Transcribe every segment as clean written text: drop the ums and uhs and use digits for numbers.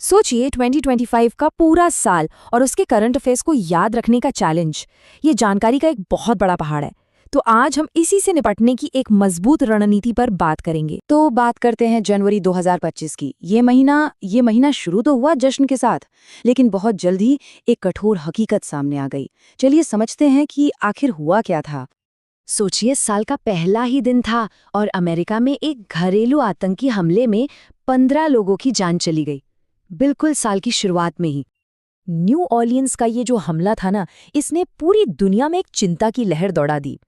सोचिए 2025 का पूरा साल और उसके करंट अफेयर्स को याद रखने का चैलेंज। ये जानकारी का एक बहुत बड़ा पहाड़ है। तो आज हम इसी से निपटने की एक मजबूत रणनीति पर बात करेंगे। तो बात करते हैं जनवरी 2025 की। ये महीना शुरू तो हुआ जश्न के साथ, लेकिन बहुत जल्द ही एक कठोर हकीकत सामने आ गई। चलिए समझते हैं कि आखिर हुआ क्या था। सोचिए, साल का पहला ही दिन था और अमेरिका में एक घरेलू आतंकी हमले में 15 लोगों की जान चली गई। बिल्कुल साल की शुरुआत में ही। न्यू ऑर्लियंस का ये जो हमला था ना, इसने पूरी दुनिया में एक चिंता की लहर दौड़ा दी।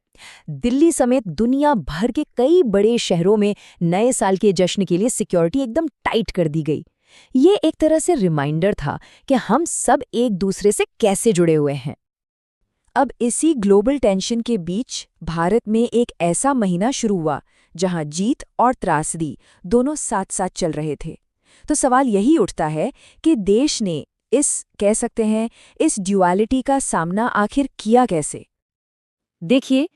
दिल्ली समेत दुनिया भर के कई बड़े शहरों में नए साल के जश्न के लिए सिक्योरिटी एकदम टाइट कर दी गई। ये एक तरह से रिमाइंडर था कि हम सब एक दूसरे से कैसे जुड़े हुए हैं। अब इसी ग्लोबल टेंशन के बीच भारत में एक ऐसा महीना शुरू हुआ जहां जीत और त्रासदी दोनों साथ साथ चल रहे थे। तो सवाल यही उठता है कि देश ने इस ड्युअलिटी का सामना आखिर किया कैसे। देखिए,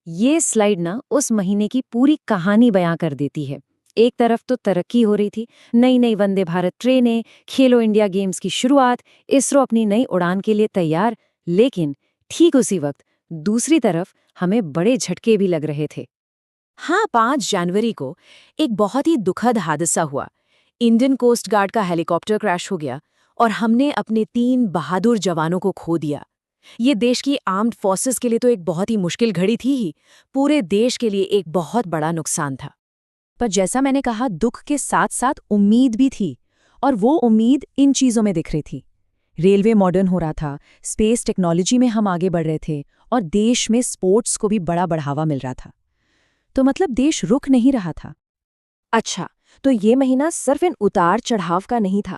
ये स्लाइड ना उस महीने की पूरी कहानी बयां कर देती है। एक तरफ तो तरक्की हो रही थी, नई नई वंदे भारत ट्रेनें, खेलो इंडिया गेम्स की शुरुआत, इसरो अपनी नई उड़ान के लिए तैयार। लेकिन ठीक उसी वक्त दूसरी तरफ हमें बड़े झटके भी लग रहे थे। हाँ, 5 जनवरी को एक बहुत ही दुखद हादसा हुआ। इंडियन कोस्ट गार्ड का हेलीकॉप्टर क्रैश हो गया और हमने अपने 3 बहादुर जवानों को खो दिया। ये देश की आर्म्ड फोर्सेस के लिए तो एक बहुत ही मुश्किल घड़ी थी ही, पूरे देश के लिए एक बहुत बड़ा नुकसान था। पर जैसा मैंने कहा, दुख के साथ साथ उम्मीद भी थी, और वो उम्मीद इन चीज़ों में दिख रही थी। रेलवे मॉडर्न हो रहा था, स्पेस टेक्नोलॉजी में हम आगे बढ़ रहे थे और देश में स्पोर्ट्स को भी बड़ा बढ़ावा मिल रहा था। तो मतलब देश रुक नहीं रहा था। अच्छा, तो ये महीना सिर्फ इन उतार चढ़ाव का नहीं था।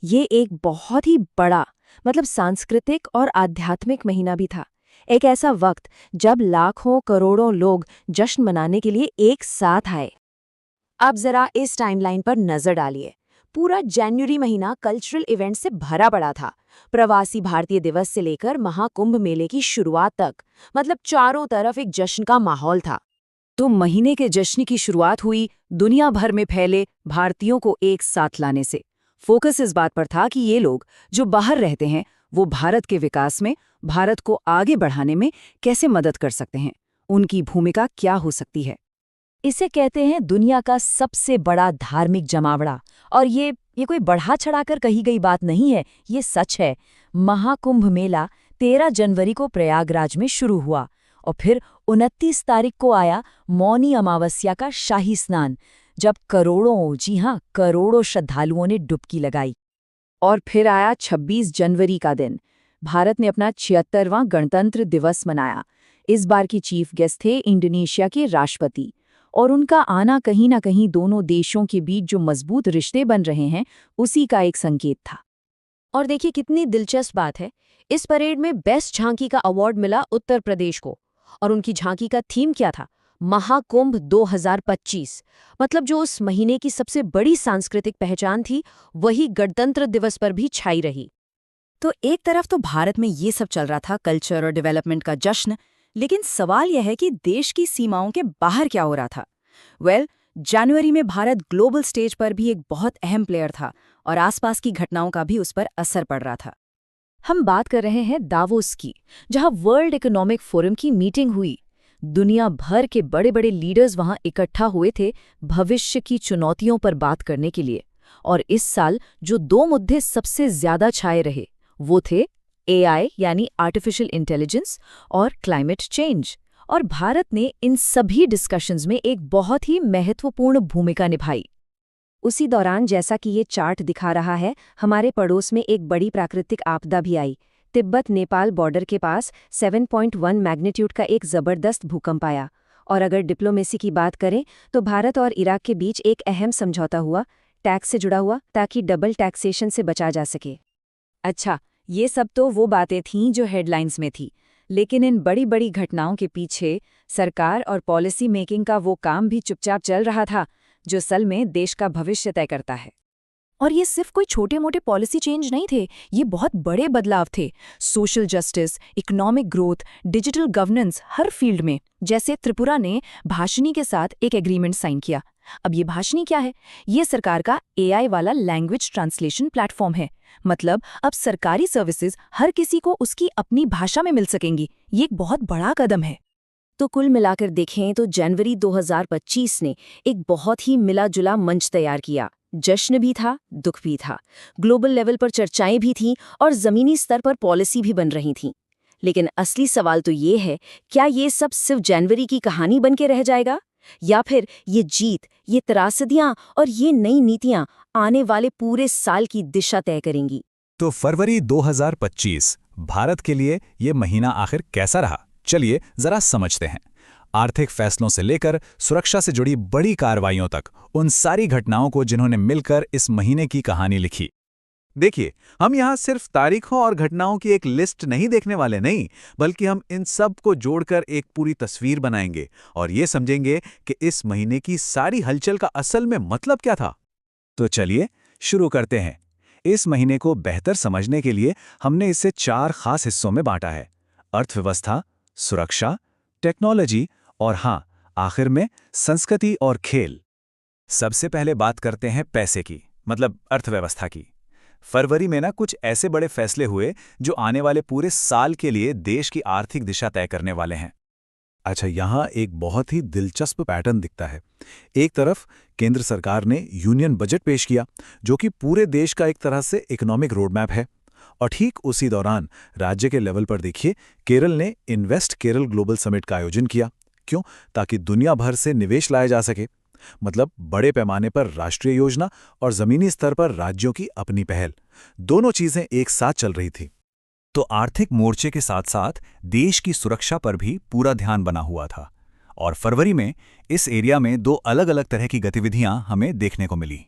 ये एक बहुत ही बड़ा सांस्कृतिक और आध्यात्मिक महीना भी था। एक ऐसा वक्त जब लाखों करोड़ों लोग जश्न मनाने के लिए एक साथ आए। अब जरा इस टाइमलाइन पर नजर डालिए। पूरा जनवरी महीना कल्चरल इवेंट से भरा पड़ा था। प्रवासी भारतीय दिवस से लेकर महाकुंभ मेले की शुरुआत तक, चारों तरफ एक जश्न का माहौल था। तो महीने के जश्न की शुरुआत हुई दुनिया भर में फैले भारतीयों को एक साथ लाने से। फोकस इस बात पर था कि ये लोग जो बाहर रहते हैं, वो भारत के विकास में, भारत को आगे बढ़ाने में कैसे मदद कर सकते हैं, उनकी भूमिका क्या हो सकती है। इसे कहते हैं दुनिया का सबसे बड़ा धार्मिक जमावड़ा। और ये कोई बढ़ा चढ़ाकर कही गई बात नहीं है, ये सच है। महाकुंभ मेला 13 जनवरी को प्रयागराज में शुरू हुआ और फिर 29 तारीख को आया मौनी अमावस्या का शाही स्नान, जब करोड़ों श्रद्धालुओं ने डुबकी लगाई। और फिर आया 26 जनवरी का दिन। भारत ने अपना 76वां गणतंत्र दिवस मनाया। इस बार की चीफ गेस्ट थे इंडोनेशिया के राष्ट्रपति, और उनका आना कहीं ना कहीं दोनों देशों के बीच जो मजबूत रिश्ते बन रहे हैं, उसी का एक संकेत था। और देखिए कितनी दिलचस्प बात है, इस परेड में बेस्ट झांकी का अवार्ड मिला उत्तर प्रदेश को। और उनकी झांकी का थीम क्या था? महाकुंभ 2025। जो उस महीने की सबसे बड़ी सांस्कृतिक पहचान थी, वही गणतंत्र दिवस पर भी छाई रही। तो एक तरफ तो भारत में ये सब चल रहा था, कल्चर और डेवलपमेंट का जश्न, लेकिन सवाल यह है कि देश की सीमाओं के बाहर क्या हो रहा था। जनवरी में भारत ग्लोबल स्टेज पर भी एक बहुत अहम प्लेयर था और आसपास की घटनाओं का भी उस पर असर पड़ रहा था। हम बात कर रहे हैं दावोस की, जहां वर्ल्ड इकोनॉमिक फोरम की मीटिंग हुई। दुनिया भर के बड़े बड़े लीडर्स वहां इकट्ठा हुए थे भविष्य की चुनौतियों पर बात करने के लिए। और इस साल जो 2 मुद्दे सबसे ज्यादा छाए रहे, वो थे एआई यानी आर्टिफिशियल इंटेलिजेंस और क्लाइमेट चेंज। और भारत ने इन सभी डिस्कशंस में एक बहुत ही महत्वपूर्ण भूमिका निभाई। उसी दौरान, जैसा कि ये चार्ट दिखा रहा है, हमारे पड़ोस में एक बड़ी प्राकृतिक आपदा भी आई। तिब्बत नेपाल बॉर्डर के पास 7.1 मैग्नीट्यूड का एक जबरदस्त भूकंप आया। और अगर डिप्लोमेसी की बात करें तो भारत और इराक के बीच एक अहम समझौता हुआ, टैक्स से जुड़ा हुआ, ताकि डबल टैक्सेशन से बचा जा सके। अच्छा, ये सब तो वो बातें थीं जो हेडलाइंस में थी, लेकिन इन बड़ी बड़ी घटनाओं के पीछे सरकार और पॉलिसी मेकिंग का वो काम भी चुपचाप चल रहा था, जो असल में देश का भविष्य तय करता है। और ये सिर्फ कोई छोटे मोटे पॉलिसी चेंज नहीं थे, ये बहुत बड़े बदलाव थे। Social justice, economic growth, digital governance, हर फील्ड में। जैसे त्रिपुरा ने भाषिनी के साथ एक एग्रीमेंट साइन किया। अब ये भाषिनी क्या है? ये सरकार का एआई वाला लैंग्वेज ट्रांसलेशन प्लेटफॉर्म है। मतलब अब सरकारी सर्विसेज हर किसी को उसकी अपनी भाषा में मिल सकेंगी। ये एक बहुत बड़ा कदम है। तो कुल मिलाकर देखें तो जनवरी 2025 ने एक बहुत ही मिला जुला मंच तैयार किया। जश्न भी था, दुख भी था, ग्लोबल लेवल पर चर्चाएं भी थीं और जमीनी स्तर पर पॉलिसी भी बन रही थीं। लेकिन असली सवाल तो ये है, क्या ये सब सिर्फ जनवरी की कहानी बन के रह जाएगा, या फिर ये जीत, ये त्रासदियां और ये नई नीतियां आने वाले पूरे साल की दिशा तय करेंगी? तो फरवरी 2025 भारत के लिए ये महीना आखिर कैसा रहा, चलिए जरा समझते हैं। आर्थिक फैसलों से लेकर सुरक्षा से जुड़ी बड़ी कार्रवाइयों तक, उन सारी घटनाओं को जिन्होंने मिलकर इस महीने की कहानी लिखी। देखिए, हम यहाँ सिर्फ तारीखों और घटनाओं की एक लिस्ट नहीं देखने वाले नहीं, बल्कि हम इन सब को जोड़कर एक पूरी तस्वीर बनाएंगे और ये समझेंगे कि इस महीने की सारी हलचल का असल में मतलब क्या था। तो चलिए शुरू करते हैं। इस महीने को बेहतर समझने के लिए हमने इसे 4 खास हिस्सों में बांटा है: अर्थव्यवस्था, सुरक्षा, टेक्नोलॉजी और हाँ, आखिर में संस्कृति और खेल। सबसे पहले बात करते हैं पैसे की, मतलब अर्थव्यवस्था की। फरवरी में कुछ ऐसे बड़े फैसले हुए जो आने वाले पूरे साल के लिए देश की आर्थिक दिशा तय करने वाले हैं। अच्छा, यहाँ एक बहुत ही दिलचस्प पैटर्न दिखता है। एक तरफ केंद्र सरकार ने यूनियन बजट पेश किया, जो कि पूरे देश का एक तरह से इकोनॉमिक रोडमैप है। और ठीक उसी दौरान राज्य के लेवल पर देखिए, केरल ने इन्वेस्ट केरल ग्लोबल समिट का आयोजन किया। क्यों? ताकि दुनिया भर से निवेश लाया जा सके। मतलब बड़े पैमाने पर राष्ट्रीय योजना और जमीनी स्तर पर राज्यों की अपनी पहल, दोनों चीजें एक साथ चल रही थी। तो आर्थिक मोर्चे के साथ साथ देश की सुरक्षा पर भी पूरा ध्यान बना हुआ था। और फरवरी में इस एरिया में 2 अलग-अलग तरह की गतिविधियां हमें देखने को मिली।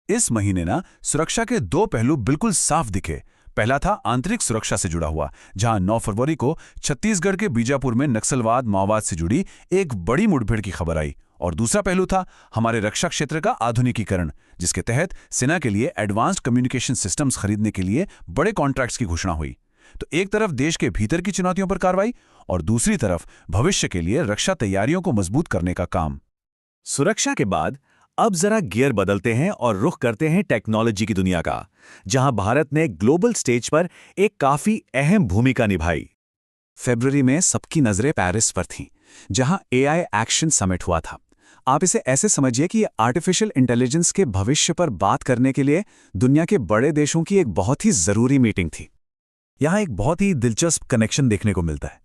इस महीने सुरक्षा के 2 पहलू बिल्कुल साफ दिखे। पहला था आंतरिक सुरक्षा से जुड़ा हुआ, जहां 9 फरवरी को छत्तीसगढ़ के बीजापुर में नक्सलवाद माओवाद से जुड़ी एक बड़ी मुठभेड़ की खबर आई। और दूसरा पहलू था हमारे रक्षा क्षेत्र का आधुनिकीकरण, जिसके तहत सेना के लिए एडवांस्ड कम्युनिकेशन सिस्टम्स खरीदने के लिए बड़े कॉन्ट्रैक्ट्स की घोषणा हुई। तो एक तरफ देश के भीतर की चुनौतियों पर कार्रवाई और दूसरी तरफ भविष्य के लिए रक्षा तैयारियों को मजबूत करने का काम। सुरक्षा के बाद अब जरा गियर बदलते हैं और रुख करते हैं टेक्नोलॉजी की दुनिया का, जहां भारत ने ग्लोबल स्टेज पर एक काफी अहम भूमिका निभाई। फरवरी में सबकी नजरें पेरिस पर थीं, जहां एआई एक्शन समिट हुआ था। आप इसे ऐसे समझिए कि ये आर्टिफिशियल इंटेलिजेंस के भविष्य पर बात करने के लिए दुनिया के बड़े देशों की एक बहुत ही जरूरी मीटिंग थी। यहां एक बहुत ही दिलचस्प कनेक्शन देखने को मिलता है।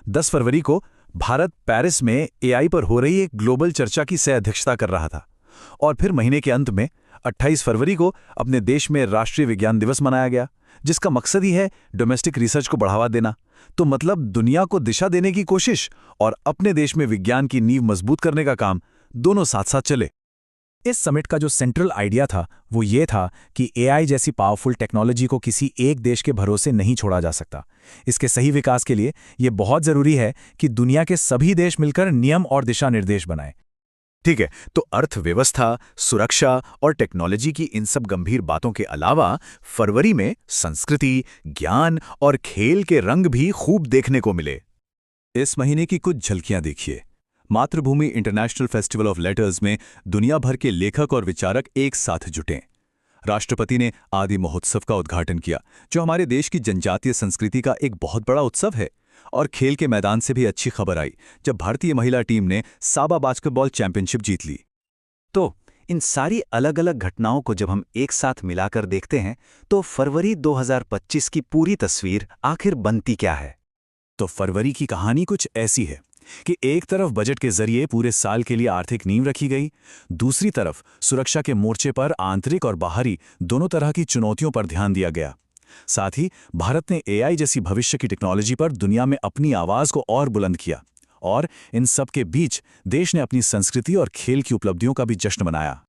10 फरवरी को भारत पेरिस में एआई पर हो रही एक ग्लोबल चर्चा की सह अध्यक्षता कर रहा था। और फिर महीने के अंत में 28 फरवरी को अपने देश में राष्ट्रीय विज्ञान दिवस मनाया गया, जिसका मकसद ही है डोमेस्टिक रिसर्च को बढ़ावा देना। तो मतलब दुनिया को दिशा देने की कोशिश और अपने देश में विज्ञान की नींव मजबूत करने का काम, दोनों साथ साथ चले। इस समिट का जो सेंट्रल आइडिया था वो ये था कि एआई जैसी पावरफुल टेक्नोलॉजी को किसी एक देश के भरोसे नहीं छोड़ा जा सकता। इसके सही विकास के लिए ये बहुत जरूरी है कि दुनिया के सभी देश मिलकर नियम और दिशा निर्देश बनाएं। ठीक है, तो अर्थव्यवस्था, सुरक्षा और टेक्नोलॉजी की इन सब गंभीर बातों के अलावा फरवरी में संस्कृति, ज्ञान और खेल के रंग भी खूब देखने को मिले। इस महीने की कुछ झलकियां देखिए। मातृभूमि इंटरनेशनल फेस्टिवल ऑफ लेटर्स में दुनिया भर के लेखक और विचारक एक साथ जुटे। राष्ट्रपति ने आदि महोत्सव का उद्घाटन किया, जो हमारे देश की जनजातीय संस्कृति का एक बहुत बड़ा उत्सव है। और खेल के मैदान से भी अच्छी खबर आई, जब भारतीय महिला टीम ने साबा बास्केटबॉल चैंपियनशिप जीत ली। तो इन सारी अलग अलग घटनाओं को जब हम एक साथ मिलाकर देखते हैं, तो फरवरी 2025 की पूरी तस्वीर आखिर बनती क्या है? तो फरवरी की कहानी कुछ ऐसी है कि एक तरफ बजट के जरिए पूरे साल के लिए आर्थिक नींव रखी गई, दूसरी तरफ सुरक्षा के मोर्चे पर आंतरिक और बाहरी दोनों तरह की चुनौतियों पर ध्यान दिया गया। साथ ही भारत ने एआई जैसी भविष्य की टेक्नोलॉजी पर दुनिया में अपनी आवाज को और बुलंद किया। और इन सब के बीच देश ने अपनी संस्कृति और खेल की उपलब्धियों का भी जश्न मनाया।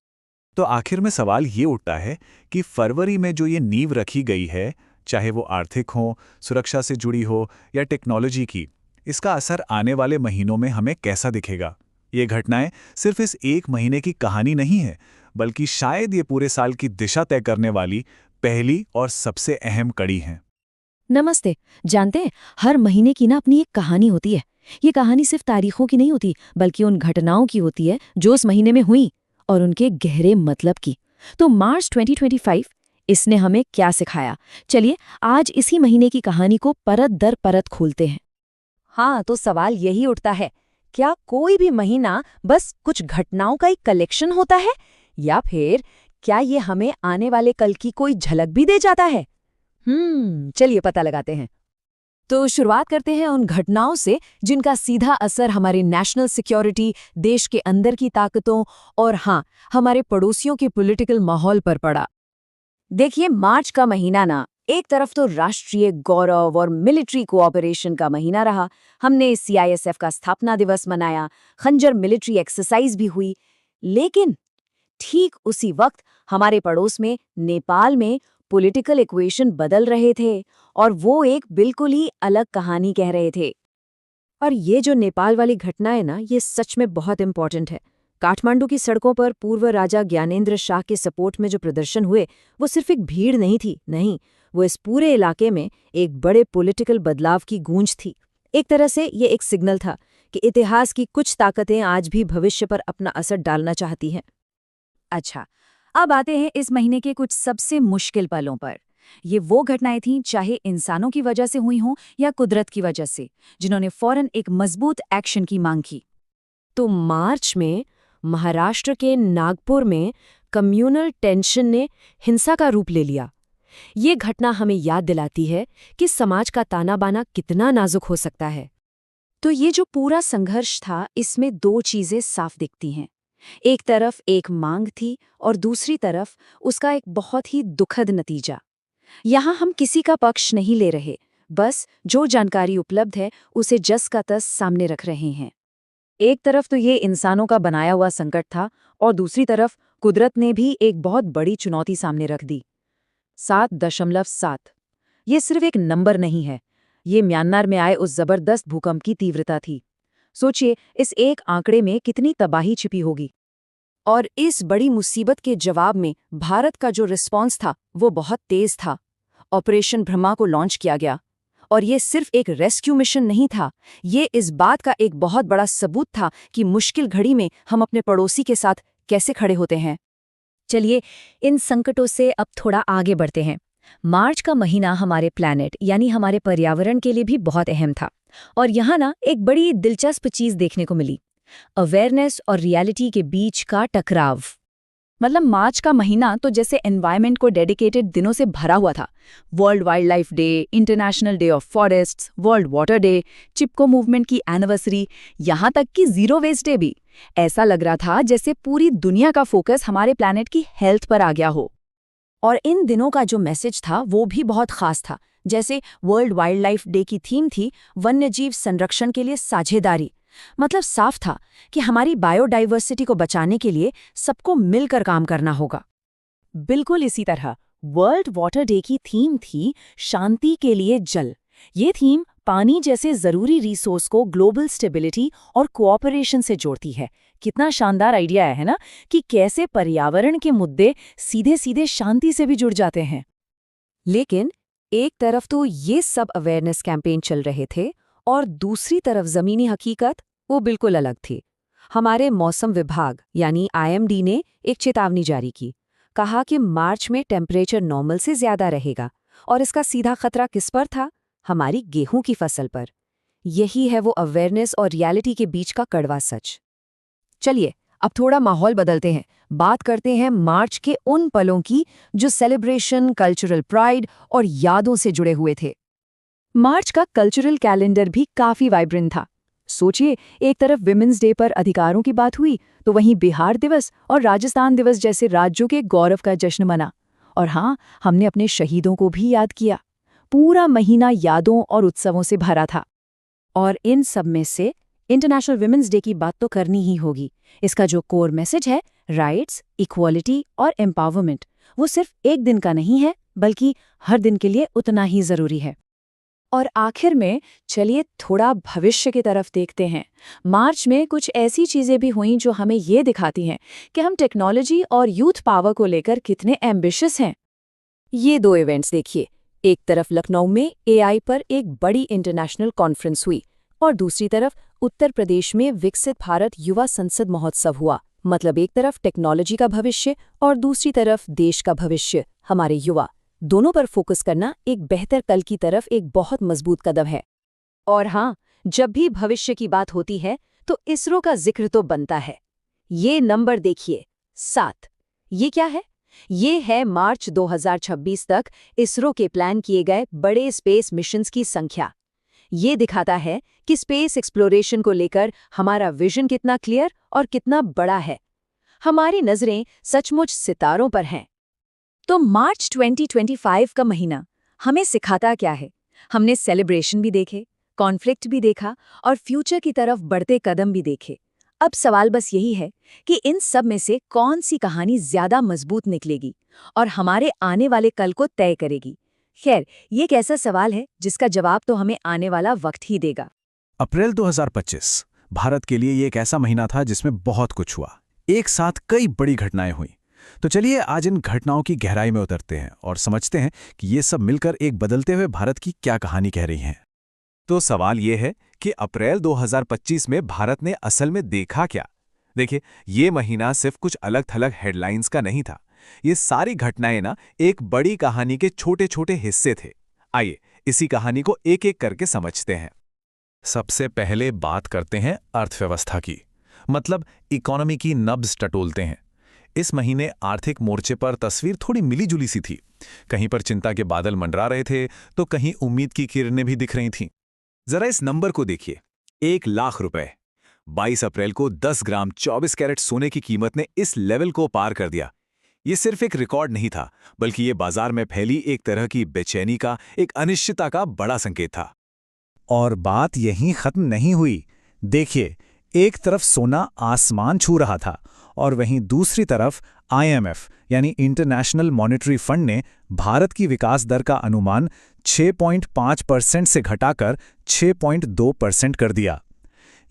तो आखिर में सवाल ये उठता है कि फरवरी में जो ये नींव रखी गई है, चाहे वो आर्थिक हो, सुरक्षा से जुड़ी हो या टेक्नोलॉजी की, इसका असर आने वाले महीनों में हमें कैसा दिखेगा? ये घटनाएं सिर्फ इस एक महीने की कहानी नहीं है, बल्कि शायद ये पूरे साल की दिशा तय करने वाली पहली और सबसे अहम कड़ी हैं। नमस्ते। जानते हैं, हर महीने की ना अपनी एक कहानी होती है। ये कहानी सिर्फ तारीखों की नहीं होती, बल्कि उन घटनाओं की होती है जो उस महीने में हुई और उनके गहरे मतलब की। तो मार्च 2025 इसने हमें क्या सिखाया? चलिए आज इसी महीने की कहानी को परत दर परत खोलते हैं। हाँ, तो सवाल यही उठता है, क्या कोई भी महीना बस कुछ घटनाओं का एक कलेक्शन होता है, या फिर क्या ये हमें आने वाले कल की कोई झलक भी दे जाता है? चलिए पता लगाते हैं। तो शुरुआत करते हैं उन घटनाओं से जिनका सीधा असर हमारी नेशनल सिक्योरिटी, देश के अंदर की ताकतों और हाँ, हमारे पड़ोसियों के पॉलिटिकल माहौल पर पड़ा। देखिए, मार्च का महीना ना एक तरफ तो राष्ट्रीय गौरव और मिलिट्री कोऑपरेशन का महीना रहा। हमने सीआईएसएफ का स्थापना दिवस मनाया, खंजर मिलिट्री एक्सरसाइज भी हुई। लेकिन ठीक उसी वक्त हमारे पड़ोस में नेपाल में पॉलिटिकल इक्वेशन बदल रहे थे और वो एक बिल्कुल ही अलग कहानी कह रहे थे। और ये जो नेपाल वाली घटना है ना, ये सच में बहुत इंपॉर्टेंट है। काठमांडू की सड़कों पर पूर्व राजा ज्ञानेंद्र शाह के सपोर्ट में जो प्रदर्शन हुए, वो सिर्फ एक भीड़ नहीं थी, नहीं, वो इस पूरे इलाके में एक बड़े पॉलिटिकल बदलाव की गूंज थी। एक तरह से ये एक सिग्नल था कि इतिहास की कुछ ताकतें आज भी भविष्य पर अपना असर डालना चाहती हैं। अच्छा, अब आते हैं इस महीने के कुछ सबसे मुश्किल पलों पर। ये वो घटनाएं थीं, चाहे इंसानों की वजह से हुई हों या कुदरत की वजह से, जिन्होंने फौरन एक मजबूत एक्शन की मांग की। तो मार्च में महाराष्ट्र के नागपुर में कम्युनल टेंशन ने हिंसा का रूप ले लिया। ये घटना हमें याद दिलाती है कि समाज का ताना बाना कितना नाजुक हो सकता है। तो ये जो पूरा संघर्ष था, इसमें दो चीजें साफ दिखती हैं। एक तरफ एक मांग थी और दूसरी तरफ उसका एक बहुत ही दुखद नतीजा। यहाँ हम किसी का पक्ष नहीं ले रहे, बस जो जानकारी उपलब्ध है उसे जस का तस सामने रख रहे हैं। एक तरफ तो ये इंसानों का बनाया हुआ संकट था और दूसरी तरफ कुदरत ने भी एक बहुत बड़ी चुनौती सामने रख दी। 7.7 ये सिर्फ एक नंबर नहीं है, ये म्यांमार में आए उस जबरदस्त भूकंप की तीव्रता थी। सोचिए, इस एक आंकड़े में कितनी तबाही छिपी होगी। और इस बड़ी मुसीबत के जवाब में भारत का जो रिस्पॉन्स था वो बहुत तेज था। ऑपरेशन ब्रह्मा को लॉन्च किया गया और ये सिर्फ एक रेस्क्यू मिशन नहीं था, ये इस बात का एक बहुत बड़ा सबूत था कि मुश्किल घड़ी में हम अपने पड़ोसी के साथ कैसे खड़े होते हैं। चलिए इन संकटों से अब थोड़ा आगे बढ़ते हैं। मार्च का महीना हमारे प्लैनेट यानी हमारे पर्यावरण के लिए भी बहुत अहम था। और यहाँ ना एक बड़ी दिलचस्प चीज देखने को मिली, अवेयरनेस और रियलिटी के बीच का टकराव। मतलब मार्च का महीना तो जैसे एनवायरनमेंट को डेडिकेटेड दिनों से भरा हुआ था। World wild life day, international day of forests, world water day, Chipko movement की एनिवर्सरी, यहाँ तक कि जीरो वेस्ट डे भी। ऐसा लग रहा था जैसे पूरी दुनिया का फोकस हमारे प्लैनेट की हेल्थ पर आ गया हो। और इन दिनों का जो मैसेज था वो भी बहुत खास था। जैसे वर्ल्ड वाइल्ड लाइफ डे की थीम थी वन्यजीव संरक्षण के लिए साझेदारी। मतलब साफ था कि हमारी बायोडाइवर्सिटी को बचाने के लिए सबको मिलकर काम करना होगा। बिल्कुल इसी तरह वर्ल्ड वाटर डे की थीम थी शांति के लिए जल। ये थीम पानी जैसे जरूरी रिसोर्स को ग्लोबल स्टेबिलिटी और कोऑपरेशन से जोड़ती है। कितना शानदार आइडिया है ना, कि कैसे पर्यावरण के मुद्दे सीधे सीधे शांति से भी जुड़ जाते हैं। लेकिन एक तरफ तो ये सब अवेयरनेस कैंपेन चल रहे थे और दूसरी तरफ जमीनी हकीकत वो बिल्कुल अलग थी। हमारे मौसम विभाग यानी IMD ने एक चेतावनी जारी की। कहा कि मार्च में टेम्परेचर नॉर्मल से ज्यादा रहेगा और इसका सीधा खतरा किस पर था? हमारी गेहूं की फसल पर। यही है वो अवेयरनेस और रियलिटी के बीच का कड़वा सच। चलिए अब थोड़ा माहौल बदलते हैं, बात करते हैं मार्च के उन पलों की जो सेलिब्रेशन, कल्चरल प्राइड और यादों से जुड़े हुए थे। मार्च का कल्चरल कैलेंडर भी काफी वाइब्रेंट था। सोचिए, एक तरफ विमेंस डे पर अधिकारों की बात हुई, तो वहीं बिहार दिवस और राजस्थान दिवस जैसे राज्यों के गौरव का जश्न मना। और हाँ, हमने अपने शहीदों को भी याद किया। पूरा महीना यादों और उत्सवों से भरा था। और इन सब में से इंटरनेशनल विमेंस डे की बात तो करनी ही होगी। इसका जो कोर मैसेज है, राइट्स, इक्वालिटी और एम्पावरमेंट, वो सिर्फ एक दिन का नहीं है, बल्कि हर दिन के लिए उतना ही जरूरी है। और आखिर में चलिए थोड़ा भविष्य की तरफ देखते हैं। मार्च में कुछ ऐसी चीजें भी हुईं जो हमें ये दिखाती हैं कि हम टेक्नोलॉजी और यूथ पावर को लेकर कितने एम्बिशियस हैं। ये दो इवेंट्स देखिए, एक तरफ लखनऊ में एआई पर एक बड़ी इंटरनेशनल कॉन्फ्रेंस हुई और दूसरी तरफ उत्तर प्रदेश में विकसित भारत युवा संसद महोत्सव हुआ। मतलब एक तरफ टेक्नोलॉजी का भविष्य और दूसरी तरफ देश का भविष्य, हमारे युवा। दोनों पर फोकस करना एक बेहतर कल की तरफ एक बहुत मजबूत कदम है। और हाँ, जब भी भविष्य की बात होती है तो इसरो का जिक्र तो बनता है। ये नंबर देखिए, 7। ये क्या है? ये है मार्च 2026 तक इसरो के प्लान किए गए बड़े स्पेस मिशंस की संख्या। ये दिखाता है कि स्पेस एक्सप्लोरेशन को लेकर हमारा विजन कितना क्लियर और कितना बड़ा है। हमारी नजरें सचमुच सितारों पर हैं। तो मार्च 2025 का महीना हमें सिखाता क्या है? हमने सेलिब्रेशन भी देखे, कॉन्फ्लिक्ट भी देखा और फ्यूचर की तरफ बढ़ते कदम भी देखे। अब सवाल बस यही है कि इन सब में से कौन सी कहानी ज्यादा मजबूत निकलेगी और हमारे आने वाले कल को तय करेगी। खैर, ये एक ऐसा सवाल है जिसका जवाब तो हमें आने वाला वक्त ही देगा। अप्रैल 2025 भारत के लिए ये एक ऐसा महीना था जिसमें बहुत कुछ हुआ। एक साथ कई बड़ी घटनाएं हुई। तो चलिए आज इन घटनाओं की गहराई में उतरते हैं और समझते हैं कि ये सब मिलकर एक बदलते हुए भारत की क्या कहानी कह रही हैं। तो सवाल ये है कि अप्रैल 2025 में भारत ने असल में देखा क्या? देखिए, ये महीना सिर्फ कुछ अलग-थलग हेडलाइंस का नहीं था। ये सारी घटनाएं ना एक बड़ी कहानी के छोटे-छोटे हिस्से थे। आइए इसी कहानी को एक-एक करके समझते हैं। सबसे पहले बात करते हैं अर्थव्यवस्था की, मतलब इकोनॉमी की नब्ज टटोलते हैं। इस महीने आर्थिक मोर्चे पर तस्वीर थोड़ी मिली-जुली सी थी। कहीं पर चिंता के बादल मंडरा रहे थे तो कहीं उम्मीद की किरणें भी दिख रही थीं। जरा इस नंबर को देखिए, 1 लाख रुपए। 22 अप्रैल को 10 ग्राम 24 कैरेट सोने की कीमत ने इस लेवल को पार कर दिया। ये सिर्फ एक रिकॉर्ड नहीं था, बल्कि ये बाजार में फैली एक तरह की बेचैनी का, एक अनिश्चितता का बड़ा संकेत था। और बात यहीं खत्म नहीं हुई। देखिए, एक तरफ सोना आसमान छू रहा था और वहीं दूसरी तरफ IMF यानी इंटरनेशनल मॉनेटरी फंड ने भारत की विकास दर का अनुमान 6.5% से घटाकर 6.2% कर दिया।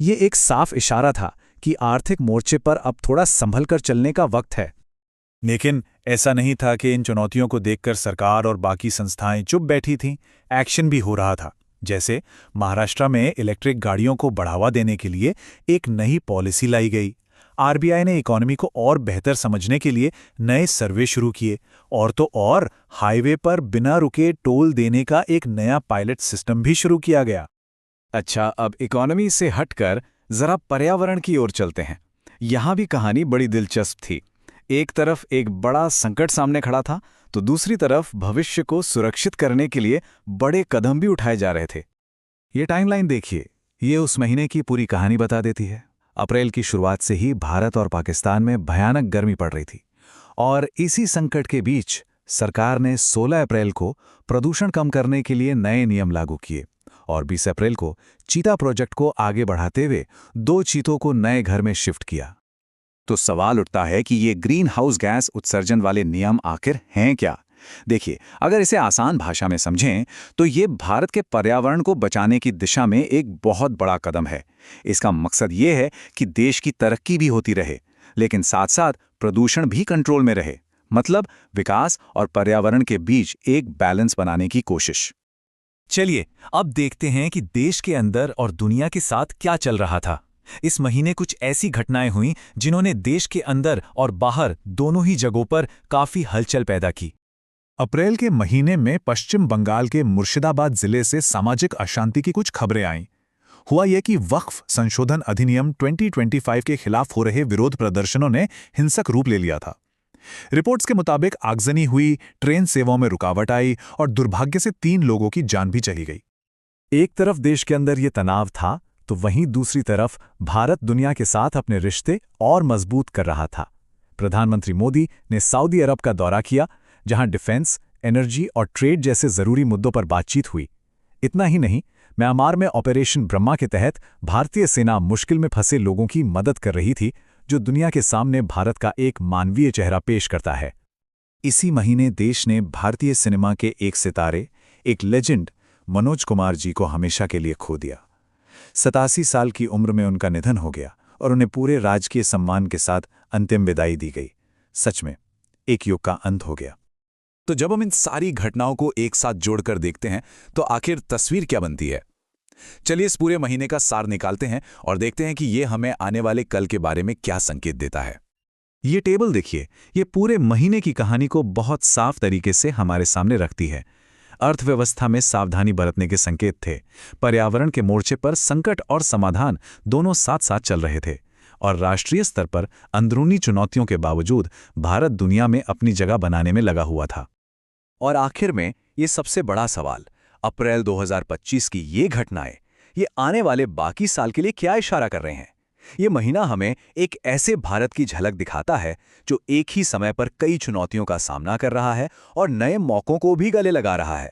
ये एक साफ इशारा था कि आर्थिक मोर्चे पर अब थोड़ा संभल कर चलने का वक्त है। लेकिन ऐसा नहीं था कि इन चुनौतियों को देखकर सरकार और बाकी संस्थाएं चुप बैठी थीं। एक्शन भी हो रहा था। जैसे महाराष्ट्र में इलेक्ट्रिक गाड़ियों को बढ़ावा देने के लिए एक नई पॉलिसी लाई गई। RBI ने इकोनॉमी को और बेहतर समझने के लिए नए सर्वे शुरू किए और तो और हाईवे पर बिना रुके टोल देने का एक नया पायलट सिस्टम भी शुरू किया गया। अच्छा, अब इकोनॉमी से हटकर जरा पर्यावरण की ओर चलते हैं। यहाँ भी कहानी बड़ी दिलचस्प थी। एक तरफ एक बड़ा संकट सामने खड़ा था, तो दूसरी तरफ भविष्य को सुरक्षित करने के लिए बड़े कदम भी उठाए जा रहे थे। ये टाइमलाइन देखिए, ये उस महीने की पूरी कहानी बता देती है। अप्रैल की शुरुआत से ही भारत और पाकिस्तान में भयानक गर्मी पड़ रही थी और इसी संकट के बीच सरकार ने 16 अप्रैल को प्रदूषण कम करने के लिए नए नियम लागू किए और 20 अप्रैल को चीता प्रोजेक्ट को आगे बढ़ाते हुए 2 चीतों को नए घर में शिफ्ट किया। तो सवाल उठता है कि ये ग्रीन हाउस गैस उत्सर्जन वाले नियम आखिर हैं क्या? देखिए, अगर इसे आसान भाषा में समझें तो ये भारत के पर्यावरण को बचाने की दिशा में एक बहुत बड़ा कदम है। इसका मकसद ये है कि देश की तरक्की भी होती रहे, लेकिन साथ-साथ प्रदूषण भी कंट्रोल में रहे। मतलब विकास और पर्यावरण के बीच एक बैलेंस बनाने की कोशिश। चलिए अब देखते हैं कि देश के अंदर और दुनिया के साथ क्या चल रहा था। इस महीने कुछ ऐसी घटनाएं हुईं जिन्होंने देश के अंदर और बाहर दोनों ही जगहों पर काफी हलचल पैदा की। अप्रैल के महीने में पश्चिम बंगाल के मुर्शिदाबाद जिले से सामाजिक अशांति की कुछ खबरें आईं। हुआ यह कि वक्फ संशोधन अधिनियम 2025 के खिलाफ हो रहे विरोध प्रदर्शनों ने हिंसक रूप ले लिया था। रिपोर्ट्स के मुताबिक आगजनी हुई, ट्रेन सेवाओं में रुकावट आई और दुर्भाग्य से 3 लोगों की जान भी चली गई। एक तरफ देश के अंदर ये तनाव था, तो वहीं दूसरी तरफ भारत दुनिया के साथ अपने रिश्ते और मजबूत कर रहा था। प्रधानमंत्री मोदी ने सऊदी अरब का दौरा किया, जहां डिफेंस, एनर्जी और ट्रेड जैसे जरूरी मुद्दों पर बातचीत हुई। इतना ही नहीं, म्यांमार में ऑपरेशन ब्रह्मा के तहत भारतीय सेना मुश्किल में फंसे लोगों की मदद कर रही थी, जो दुनिया के सामने भारत का एक मानवीय चेहरा पेश करता है। इसी महीने देश ने भारतीय सिनेमा के एक सितारे, एक लेजेंड मनोज कुमार जी को हमेशा के लिए खो दिया। 87 साल की उम्र में उनका निधन हो गया और उन्हें पूरे राजकीय सम्मान के साथ अंतिम विदाई दी गई। सच में एक युग का अंत हो गया। तो जब हम इन सारी घटनाओं को एक साथ जोड़कर देखते हैं तो आखिर तस्वीर क्या बनती है? चलिए इस पूरे महीने का सार निकालते हैं और देखते हैं कि ये हमें आने वाले कल के बारे में क्या संकेत देता है। ये टेबल देखिए, ये पूरे महीने की कहानी को बहुत साफ तरीके से हमारे सामने रखती है। अर्थव्यवस्था में सावधानी बरतने के संकेत थे, पर्यावरण के मोर्चे पर संकट और समाधान दोनों साथ साथ चल रहे थे, और राष्ट्रीय स्तर पर अंदरूनी चुनौतियों के बावजूद भारत दुनिया में अपनी जगह बनाने में लगा हुआ था। और आखिर में ये सबसे बड़ा सवाल, अप्रैल 2025 की ये घटनाएं, ये आने वाले बाकी साल के लिए क्या इशारा कर रहे हैं? ये महीना हमें एक ऐसे भारत की झलक दिखाता है जो एक ही समय पर कई चुनौतियों का सामना कर रहा है और नए मौकों को भी गले लगा रहा है।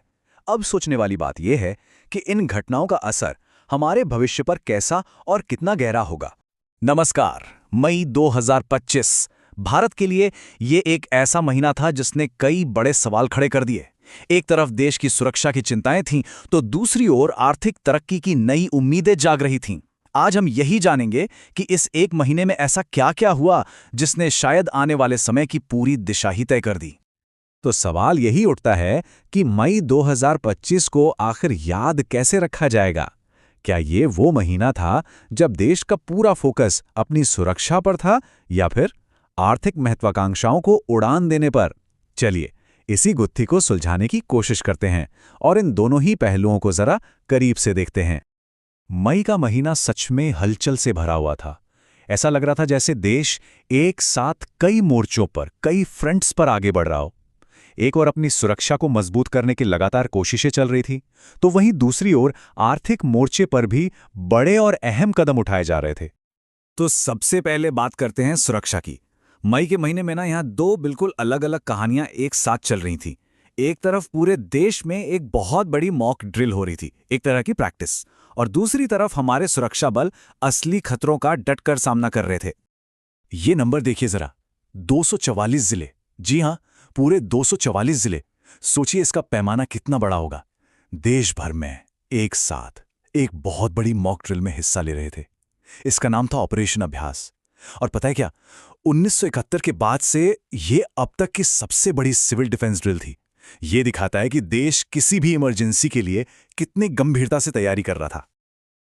अब सोचने वाली बात यह है कि इन घटनाओं का असर हमारे भविष्य पर कैसा और कितना गहरा होगा। नमस्कार। मई 2025 भारत के लिए ये एक ऐसा महीना था जिसने कई बड़े सवाल खड़े कर दिए। एक तरफ देश की सुरक्षा की चिंताएं थीं, तो दूसरी ओर आर्थिक तरक्की की नई उम्मीदें जाग रही थीं। आज हम यही जानेंगे कि इस एक महीने में ऐसा क्या क्या हुआ जिसने शायद आने वाले समय की पूरी दिशा ही तय कर दी। तो सवाल यही उठता है कि मई 2025 को आखिर याद कैसे रखा जाएगा? क्या ये वो महीना था जब देश का पूरा फोकस अपनी सुरक्षा पर था, या फिर आर्थिक महत्वाकांक्षाओं को उड़ान देने पर? चलिए इसी गुत्थी को सुलझाने की कोशिश करते हैं और इन दोनों ही पहलुओं को जरा करीब से देखते हैं। मई का महीना सच में हलचल से भरा हुआ था। ऐसा लग रहा था जैसे देश एक साथ कई मोर्चों पर, कई फ्रंट्स पर आगे बढ़ रहा हो। एक ओर अपनी सुरक्षा को मजबूत करने की लगातार कोशिशें चल रही थी, तो वहीं दूसरी ओर आर्थिक मोर्चे पर भी बड़े और अहम कदम उठाए जा रहे थे। तो सबसे पहले बात करते हैं सुरक्षा की। मई के महीने में यहाँ दो बिल्कुल अलग अलग कहानियां एक साथ चल रही थीं। एक तरफ पूरे देश में एक बहुत बड़ी मॉक ड्रिल हो रही थी, एक तरह की प्रैक्टिस, और दूसरी तरफ हमारे सुरक्षा बल असली खतरों का डटकर सामना कर रहे थे। ये नंबर देखिए जरा, 244 जिले। जी हां, पूरे 244 जिले। सोचिए इसका पैमाना कितना बड़ा होगा। देश भर में एक साथ एक बहुत बड़ी मॉक ड्रिल में हिस्सा ले रहे थे। इसका नाम था ऑपरेशन अभ्यास। और पता है क्या, 1971 के बाद से ये अब तक की सबसे बड़ी सिविल डिफेंस ड्रिल थी। ये दिखाता है कि देश किसी भी इमरजेंसी के लिए कितनी गंभीरता से तैयारी कर रहा था।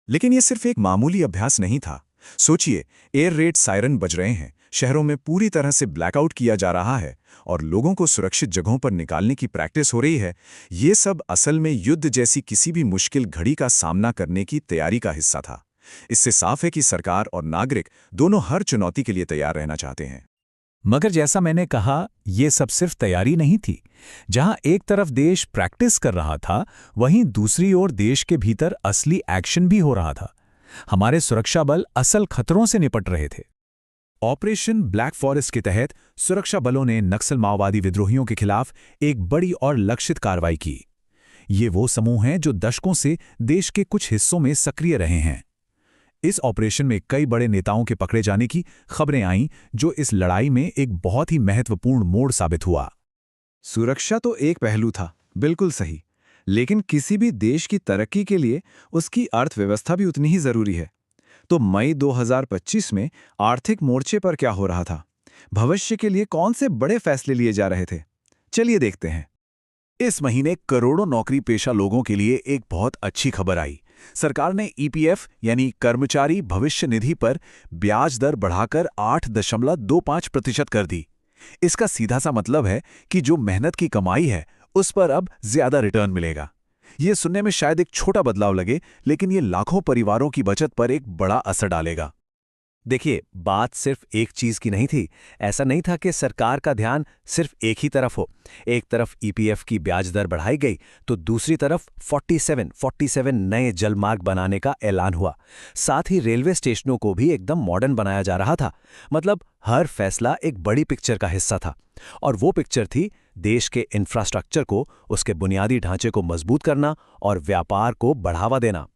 लेकिन ये सिर्फ एक मामूली अभ्यास नहीं था। सोचिए, एयर रेड सायरन बज रहे हैं, शहरों में पूरी तरह से ब्लैकआउट किया जा रहा है और लोगों को सुरक्षित जगहों पर निकालने की प्रैक्टिस हो रही है। ये सब असल में युद्ध जैसी किसी भी मुश्किल घड़ी का सामना करने की तैयारी का हिस्सा था। इससे साफ है कि सरकार और नागरिक दोनों हर चुनौती के लिए तैयार रहना चाहते हैं। मगर जैसा मैंने कहा, ये सब सिर्फ तैयारी नहीं थी। जहां एक तरफ देश प्रैक्टिस कर रहा था, वहीं दूसरी ओर देश के भीतर असली एक्शन भी हो रहा था। हमारे सुरक्षा बल असल खतरों से निपट रहे थे। ऑपरेशन ब्लैक फॉरेस्ट के तहत सुरक्षा बलों ने नक्सल माओवादी विद्रोहियों के खिलाफ एक बड़ी और लक्षित कार्रवाई की। ये वो समूह हैं जो दशकों से देश के कुछ हिस्सों में सक्रिय रहे हैं। इस ऑपरेशन में कई बड़े नेताओं के पकड़े जाने की खबरें आईं, जो इस लड़ाई में एक बहुत ही महत्वपूर्ण मोड़ साबित हुआ। सुरक्षा तो एक पहलू था, बिल्कुल सही, लेकिन किसी भी देश की तरक्की के लिए उसकी अर्थव्यवस्था भी उतनी ही जरूरी है। तो मई 2025 में आर्थिक मोर्चे पर क्या हो रहा था? भविष्य के लिए कौन से बड़े फैसले लिए जा रहे थे? चलिए देखते हैं। इस महीने करोड़ों नौकरी पेशा लोगों के लिए एक बहुत अच्छी खबर आई। सरकार ने ईपीएफ यानी कर्मचारी भविष्य निधि पर ब्याज दर बढ़ाकर 8.25% कर दी। इसका सीधा सा मतलब है कि जो मेहनत की कमाई है उस पर अब ज्यादा रिटर्न मिलेगा। ये सुनने में शायद एक छोटा बदलाव लगे, लेकिन ये लाखों परिवारों की बचत पर एक बड़ा असर डालेगा। देखिए, बात सिर्फ एक चीज की नहीं थी। ऐसा नहीं था कि सरकार का ध्यान सिर्फ एक ही तरफ हो। एक तरफ ईपीएफ की ब्याज दर बढ़ाई गई, तो दूसरी तरफ 47 नए जलमार्ग बनाने का ऐलान हुआ। साथ ही रेलवे स्टेशनों को भी एकदम मॉडर्न बनाया जा रहा था। मतलब हर फैसला एक बड़ी पिक्चर का हिस्सा था, और वो पिक्चर थी देश के इंफ्रास्ट्रक्चर को, उसके बुनियादी ढांचे को मजबूत करना और व्यापार को बढ़ावा देना।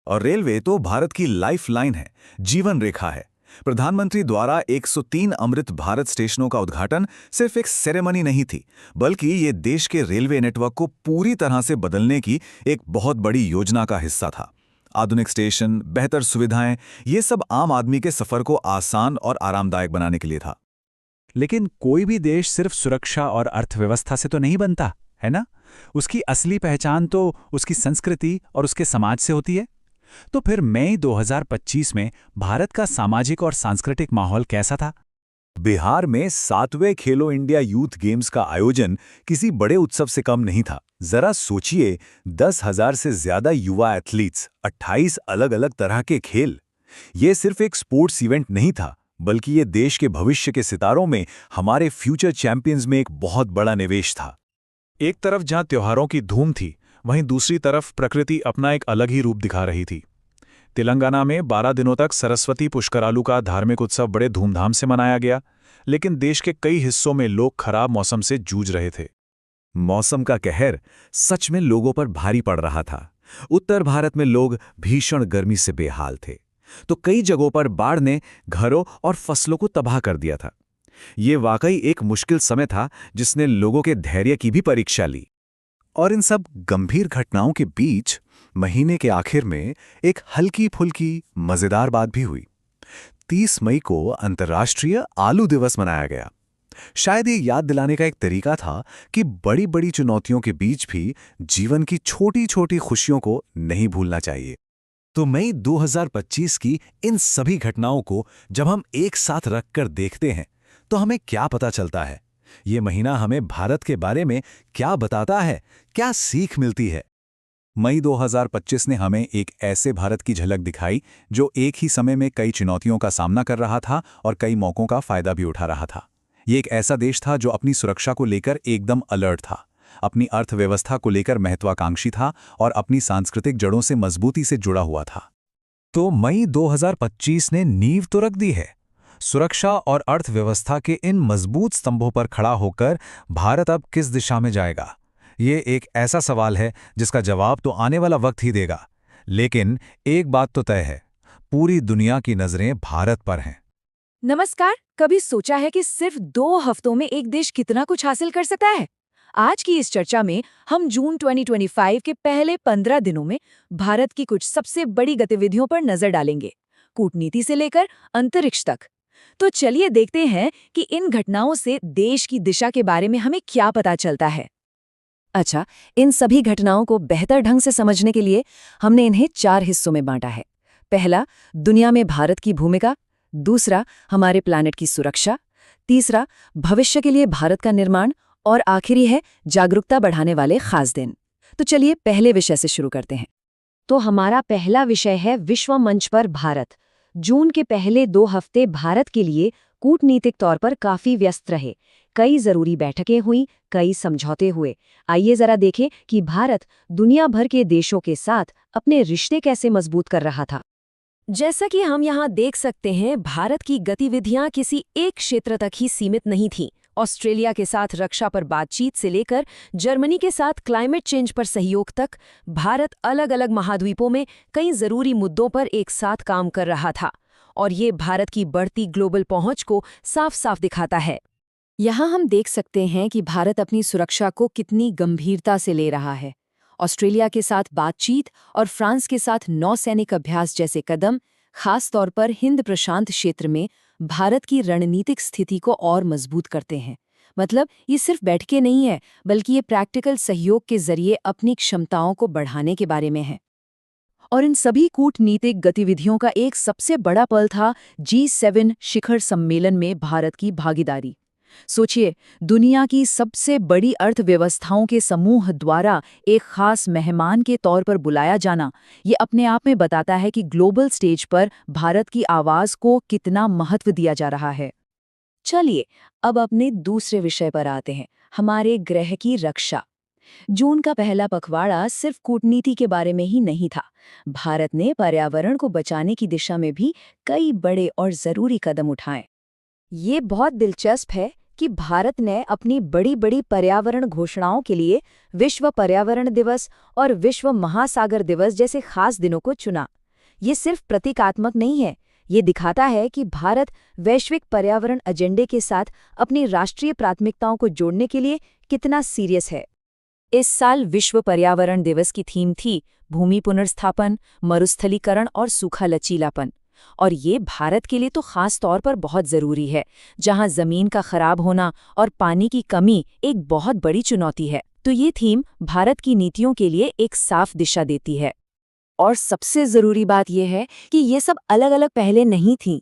और रेलवे तो भारत की लाइफलाइन है, जीवन रेखा है। प्रधानमंत्री द्वारा 103 अमृत भारत स्टेशनों का उद्घाटन सिर्फ एक सेरेमनी नहीं थी, बल्कि ये देश के रेलवे नेटवर्क को पूरी तरह से बदलने की एक बहुत बड़ी योजना का हिस्सा था। आधुनिक स्टेशन, बेहतर सुविधाएं, ये सब आम आदमी के सफर को आसान और आरामदायक बनाने के लिए था। लेकिन कोई भी देश सिर्फ सुरक्षा और अर्थव्यवस्था से तो नहीं बनता, है ना? उसकी असली पहचान तो उसकी संस्कृति और उसके समाज से होती है। तो फिर मई 2025 में भारत का सामाजिक और सांस्कृतिक माहौल कैसा था? बिहार में 7वें खेलो इंडिया यूथ गेम्स का आयोजन किसी बड़े उत्सव से कम नहीं था। जरा सोचिए, 10,000 से ज्यादा युवा एथलीट्स, 28 अलग अलग तरह के खेल। ये सिर्फ एक स्पोर्ट्स इवेंट नहीं था, बल्कि ये देश के भविष्य के सितारों में, हमारे फ्यूचर चैंपियंस में एक बहुत बड़ा निवेश था। एक तरफ जहां त्योहारों की धूम थी, वहीं दूसरी तरफ प्रकृति अपना एक अलग ही रूप दिखा रही थी। तेलंगाना में 12 दिनों तक सरस्वती पुष्करालू का धार्मिक उत्सव बड़े धूमधाम से मनाया गया, लेकिन देश के कई हिस्सों में लोग खराब मौसम से जूझ रहे थे। मौसम का कहर सच में लोगों पर भारी पड़ रहा था। उत्तर भारत में लोग भीषण गर्मी से बेहाल थे, तो कई जगहों पर बाढ़ ने घरों और फसलों को तबाह कर दिया था। ये वाकई एक मुश्किल समय था, जिसने लोगों के धैर्य की भी परीक्षा ली। और इन सब गंभीर घटनाओं के बीच महीने के आखिर में एक हल्की फुल्की मजेदार बात भी हुई। 30 मई को अंतर्राष्ट्रीय आलू दिवस मनाया गया। शायद ये याद दिलाने का एक तरीका था कि बड़ी बड़ी चुनौतियों के बीच भी जीवन की छोटी छोटी खुशियों को नहीं भूलना चाहिए। तो मई 2025 की इन सभी घटनाओं को जब हम एक साथ रखकर देखते हैं, तो हमें क्या पता चलता है? ये महीना हमें भारत के बारे में क्या बताता है, क्या सीख मिलती है? मई 2025 ने हमें एक ऐसे भारत की झलक दिखाई जो एक ही समय में कई चुनौतियों का सामना कर रहा था और कई मौकों का फायदा भी उठा रहा था। ये एक ऐसा देश था जो अपनी सुरक्षा को लेकर एकदम अलर्ट था, अपनी अर्थव्यवस्था को लेकर महत्वाकांक्षी था और अपनी सांस्कृतिक जड़ों से मजबूती से जुड़ा हुआ था। तो मई 2025 ने नींव तो रख दी है। सुरक्षा और अर्थव्यवस्था के इन मजबूत स्तंभों पर खड़ा होकर भारत अब किस दिशा में जाएगा? ये एक ऐसा सवाल है जिसका जवाब तो आने वाला वक्त ही देगा। लेकिन एक बात तो तय है, पूरी दुनिया की नजरें भारत पर हैं। नमस्कार। कभी सोचा है कि सिर्फ 2 हफ्तों में एक देश कितना कुछ हासिल कर सकता है? आज की इस चर्चा में हम जून 2025 के पहले 15 दिनों में भारत की कुछ सबसे बड़ी गतिविधियों पर नजर डालेंगे, कूटनीति से लेकर अंतरिक्ष तक। तो चलिए देखते हैं कि इन घटनाओं से देश की दिशा के बारे में हमें क्या पता चलता है। अच्छा, इन सभी घटनाओं को बेहतर ढंग से समझने के लिए हमने इन्हें 4 हिस्सों में बांटा है। पहला, दुनिया में भारत की भूमिका। दूसरा, हमारे प्लैनेट की सुरक्षा। तीसरा, भविष्य के लिए भारत का निर्माण। और आखिरी है जागरूकता बढ़ाने वाले खास दिन। तो चलिए पहले विषय से शुरू करते हैं। तो हमारा पहला विषय है विश्व मंच पर भारत। जून के पहले 2 हफ्ते भारत के लिए कूटनीतिक तौर पर काफी व्यस्त रहे। कई जरूरी बैठकें हुई, कई समझौते हुए। आइए जरा देखें कि भारत दुनिया भर के देशों के साथ अपने रिश्ते कैसे मजबूत कर रहा था। जैसा कि हम यहाँ देख सकते हैं, भारत की गतिविधियां किसी एक क्षेत्र तक ही सीमित नहीं थीं। ऑस्ट्रेलिया के साथ रक्षा पर बातचीत से लेकर जर्मनी के साथ क्लाइमेट चेंज पर सहयोग तक, भारत अलग अलग महाद्वीपों में कई जरूरी मुद्दों पर एक साथ काम कर रहा था। और ये भारत की बढ़ती ग्लोबल पहुंच को साफ साफ दिखाता है। यहाँ हम देख सकते हैं कि भारत अपनी सुरक्षा को कितनी गंभीरता से ले रहा है। ऑस्ट्रेलिया के साथ बातचीत और फ्रांस के साथ नौसैनिक अभ्यास जैसे कदम खास तौर पर हिंद प्रशांत क्षेत्र में भारत की रणनीतिक स्थिति को और मजबूत करते हैं। मतलब ये सिर्फ बैठकें नहीं है, बल्कि ये प्रैक्टिकल सहयोग के जरिए अपनी क्षमताओं को बढ़ाने के बारे में है। और इन सभी कूटनीतिक गतिविधियों का एक सबसे बड़ा पल था G7 शिखर सम्मेलन में भारत की भागीदारी। सोचिए, दुनिया की सबसे बड़ी अर्थव्यवस्थाओं के समूह द्वारा एक खास मेहमान के तौर पर बुलाया जाना, ये अपने आप में बताता है कि ग्लोबल स्टेज पर भारत की आवाज को कितना महत्व दिया जा रहा है। चलिए अब अपने दूसरे विषय पर आते हैं, हमारे ग्रह की रक्षा। जून का पहला पखवाड़ा सिर्फ कूटनीति के बारे में ही नहीं था। भारत ने पर्यावरण को बचाने की दिशा में भी कई बड़े और जरूरी कदम उठाए। ये बहुत दिलचस्प है कि भारत ने अपनी बड़ी बड़ी पर्यावरण घोषणाओं के लिए विश्व पर्यावरण दिवस और विश्व महासागर दिवस जैसे खास दिनों को चुना। ये सिर्फ प्रतीकात्मक नहीं है, ये दिखाता है कि भारत वैश्विक पर्यावरण एजेंडे के साथ अपनी राष्ट्रीय प्राथमिकताओं को जोड़ने के लिए कितना सीरियस है। इस साल विश्व पर्यावरण दिवस की थीम थी भूमि पुनर्स्थापन, मरुस्थलीकरण और सूखा लचीलापन। और ये भारत के लिए तो खास तौर पर बहुत ज़रूरी है, जहां ज़मीन का खराब होना और पानी की कमी एक बहुत बड़ी चुनौती है। तो ये थीम भारत की नीतियों के लिए एक साफ दिशा देती है। और सबसे ज़रूरी बात यह है कि ये सब अलग-अलग पहले नहीं थीं।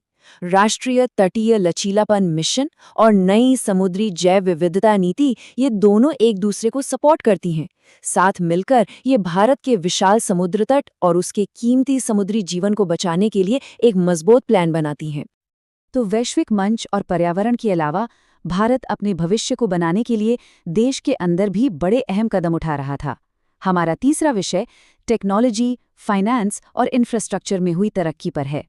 राष्ट्रीय तटीय लचीलापन मिशन और नई समुद्री जैव विविधता नीति, ये दोनों एक दूसरे को सपोर्ट करती हैं। साथ मिलकर ये भारत के विशाल समुद्र तट और उसके कीमती समुद्री जीवन को बचाने के लिए एक मजबूत प्लान बनाती हैं। तो वैश्विक मंच और पर्यावरण के अलावा भारत अपने भविष्य को बनाने के लिए देश के अंदर भी बड़े अहम कदम उठा रहा था। हमारा तीसरा विषय टेक्नोलॉजी, फाइनेंस और इंफ्रास्ट्रक्चर में हुई तरक्की पर है।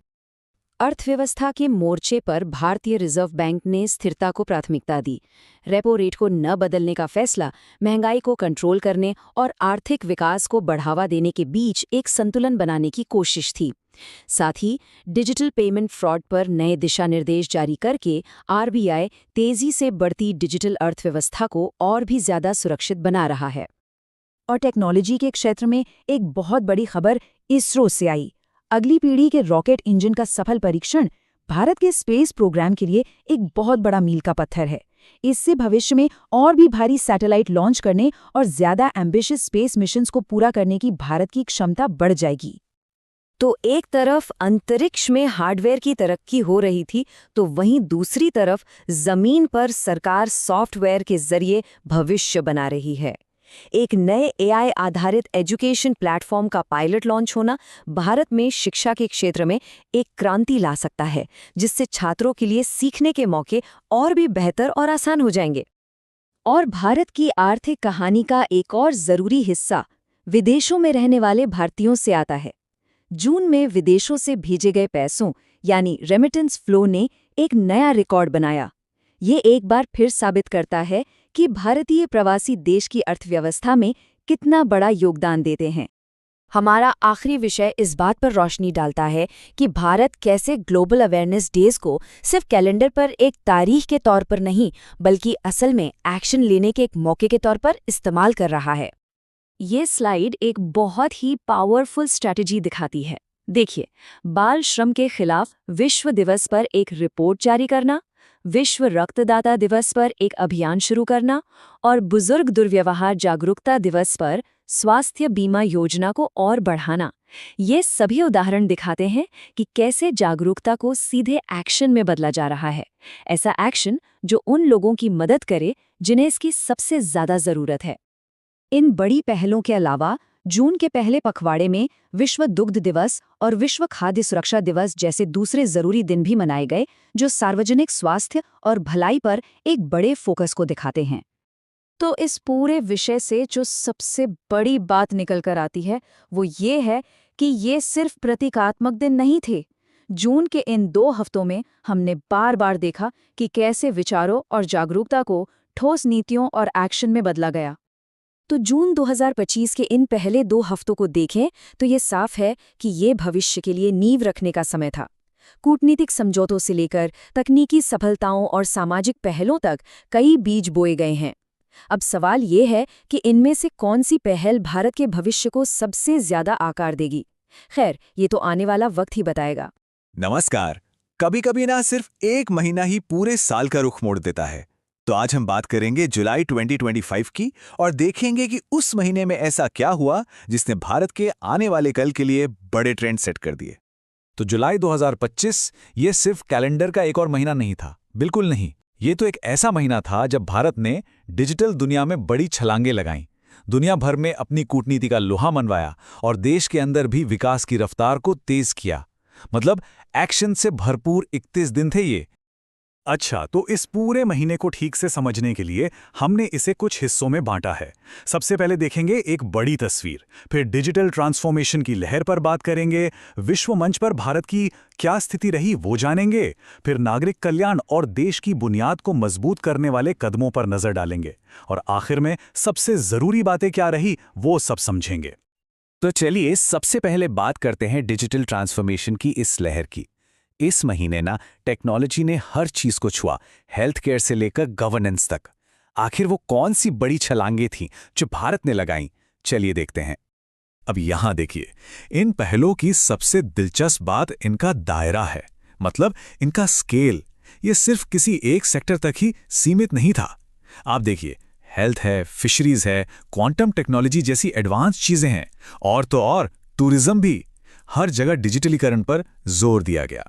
अर्थव्यवस्था के मोर्चे पर भारतीय रिजर्व बैंक ने स्थिरता को प्राथमिकता दी। रेपो रेट को न बदलने का फैसला महंगाई को कंट्रोल करने और आर्थिक विकास को बढ़ावा देने के बीच एक संतुलन बनाने की कोशिश थी। साथ ही डिजिटल पेमेंट फ्रॉड पर नए दिशा निर्देश जारी करके आरबीआई तेजी से बढ़ती डिजिटल अर्थव्यवस्था को और भी ज्यादा सुरक्षित बना रहा है। और टेक्नोलॉजी के क्षेत्र में एक बहुत बड़ी खबर इसरो से आई। अगली पीढ़ी के रॉकेट इंजन का सफल परीक्षण भारत के स्पेस प्रोग्राम के लिए एक बहुत बड़ा मील का पत्थर है। इससे भविष्य में और भी भारी सैटेलाइट लॉन्च करने और ज्यादा एम्बिशियस स्पेस मिशंस को पूरा करने की भारत की क्षमता बढ़ जाएगी। तो एक तरफ अंतरिक्ष में हार्डवेयर की तरक्की हो रही थी, तो वहीं दूसरी तरफ जमीन पर सरकार सॉफ्टवेयर के जरिए भविष्य बना रही है। एक नए एआई आधारित एजुकेशन प्लेटफॉर्म का पायलट लॉन्च होना भारत में शिक्षा के क्षेत्र में एक क्रांति ला सकता है, जिससे छात्रों के लिए सीखने के मौके और भी बेहतर और आसान हो जाएंगे। और भारत की आर्थिक कहानी का एक और जरूरी हिस्सा विदेशों में रहने वाले भारतीयों से आता है। जून में विदेशों से भेजे गए पैसों यानी रेमिटेंस फ्लो ने एक नया रिकॉर्ड बनाया। ये एक बार फिर साबित करता है कि भारतीय प्रवासी देश की अर्थव्यवस्था में कितना बड़ा योगदान देते हैं। हमारा आखिरी विषय इस बात पर रोशनी डालता है कि भारत कैसे ग्लोबल अवेयरनेस डेज को सिर्फ कैलेंडर पर एक तारीख के तौर पर नहीं, बल्कि असल में एक्शन लेने के एक मौके के तौर पर इस्तेमाल कर रहा है। ये स्लाइड एक बहुत ही पावरफुल स्ट्रैटेजी दिखाती है। देखिए, बाल श्रम के खिलाफ विश्व दिवस पर एक रिपोर्ट जारी करना, विश्व रक्तदाता दिवस पर एक अभियान शुरू करना और बुजुर्ग दुर्व्यवहार जागरूकता दिवस पर स्वास्थ्य बीमा योजना को और बढ़ाना। ये सभी उदाहरण दिखाते हैं कि कैसे जागरूकता को सीधे एक्शन में बदला जा रहा है। ऐसा एक्शन जो उन लोगों की मदद करे जिन्हें इसकी सबसे ज्यादा जरूरत है। इन बड़ी पहलों के अलावा जून के पहले पखवाड़े में विश्व दुग्ध दिवस और विश्व खाद्य सुरक्षा दिवस जैसे दूसरे जरूरी दिन भी मनाए गए, जो सार्वजनिक स्वास्थ्य और भलाई पर एक बड़े फोकस को दिखाते हैं। तो इस पूरे विषय से जो सबसे बड़ी बात निकल कर आती है वो ये है कि ये सिर्फ प्रतीकात्मक दिन नहीं थे। जून के इन 2 हफ्तों में हमने बार बार देखा कि कैसे विचारों और जागरूकता को ठोस नीतियों और एक्शन में बदला गया। तो जून 2025 के इन पहले 2 हफ्तों को देखें तो ये साफ है कि ये भविष्य के लिए नींव रखने का समय था। कूटनीतिक समझौतों से लेकर तकनीकी सफलताओं और सामाजिक पहलों तक कई बीज बोए गए हैं। अब सवाल ये है कि इनमें से कौन सी पहल भारत के भविष्य को सबसे ज्यादा आकार देगी। खैर, ये तो आने वाला वक्त ही बताएगा। नमस्कार। कभी कभी ना सिर्फ एक महीना ही पूरे साल का रुख मोड़ देता है। तो आज हम बात करेंगे जुलाई 2025 की और देखेंगे कि उस महीने में ऐसा क्या हुआ जिसने भारत के आने वाले कल के लिए बड़े ट्रेंड सेट कर दिए। तो जुलाई 2025 ये सिर्फ कैलेंडर का एक और महीना नहीं था, बिल्कुल नहीं। ये तो एक ऐसा महीना था जब भारत ने डिजिटल दुनिया में बड़ी छलांगें लगाईं, दुनिया भर में अपनी कूटनीति का लोहा मनवाया और देश के अंदर भी विकास की रफ्तार को तेज किया। मतलब एक्शन से भरपूर 31 दिन थे ये। अच्छा, तो इस पूरे महीने को ठीक से समझने के लिए हमने इसे कुछ हिस्सों में बांटा है। सबसे पहले देखेंगे एक बड़ी तस्वीर, फिर डिजिटल ट्रांसफॉर्मेशन की लहर पर बात करेंगे, विश्व मंच पर भारत की क्या स्थिति रही वो जानेंगे, फिर नागरिक कल्याण और देश की बुनियाद को मजबूत करने वाले कदमों पर नजर डालेंगे और आखिर में सबसे जरूरी बातें क्या रही वो सब समझेंगे। तो चलिए सबसे पहले बात करते हैं डिजिटल ट्रांसफॉर्मेशन की इस लहर की। इस महीने ना टेक्नोलॉजी ने हर चीज को छुआ, हेल्थ केयर से लेकर गवर्नेंस तक। आखिर वो कौन सी बड़ी छलांगे थीं जो भारत ने लगाईं? चलिए देखते हैं। अब यहां देखिए, इन पहलों की सबसे दिलचस्प बात इनका दायरा है, मतलब इनका स्केल। ये सिर्फ किसी एक सेक्टर तक ही सीमित नहीं था। आप देखिए, हेल्थ है, फिशरीज है, क्वांटम टेक्नोलॉजी जैसी एडवांस चीजें हैं, और तो और टूरिज्म भी। हर जगह डिजिटलीकरण पर जोर दिया गया।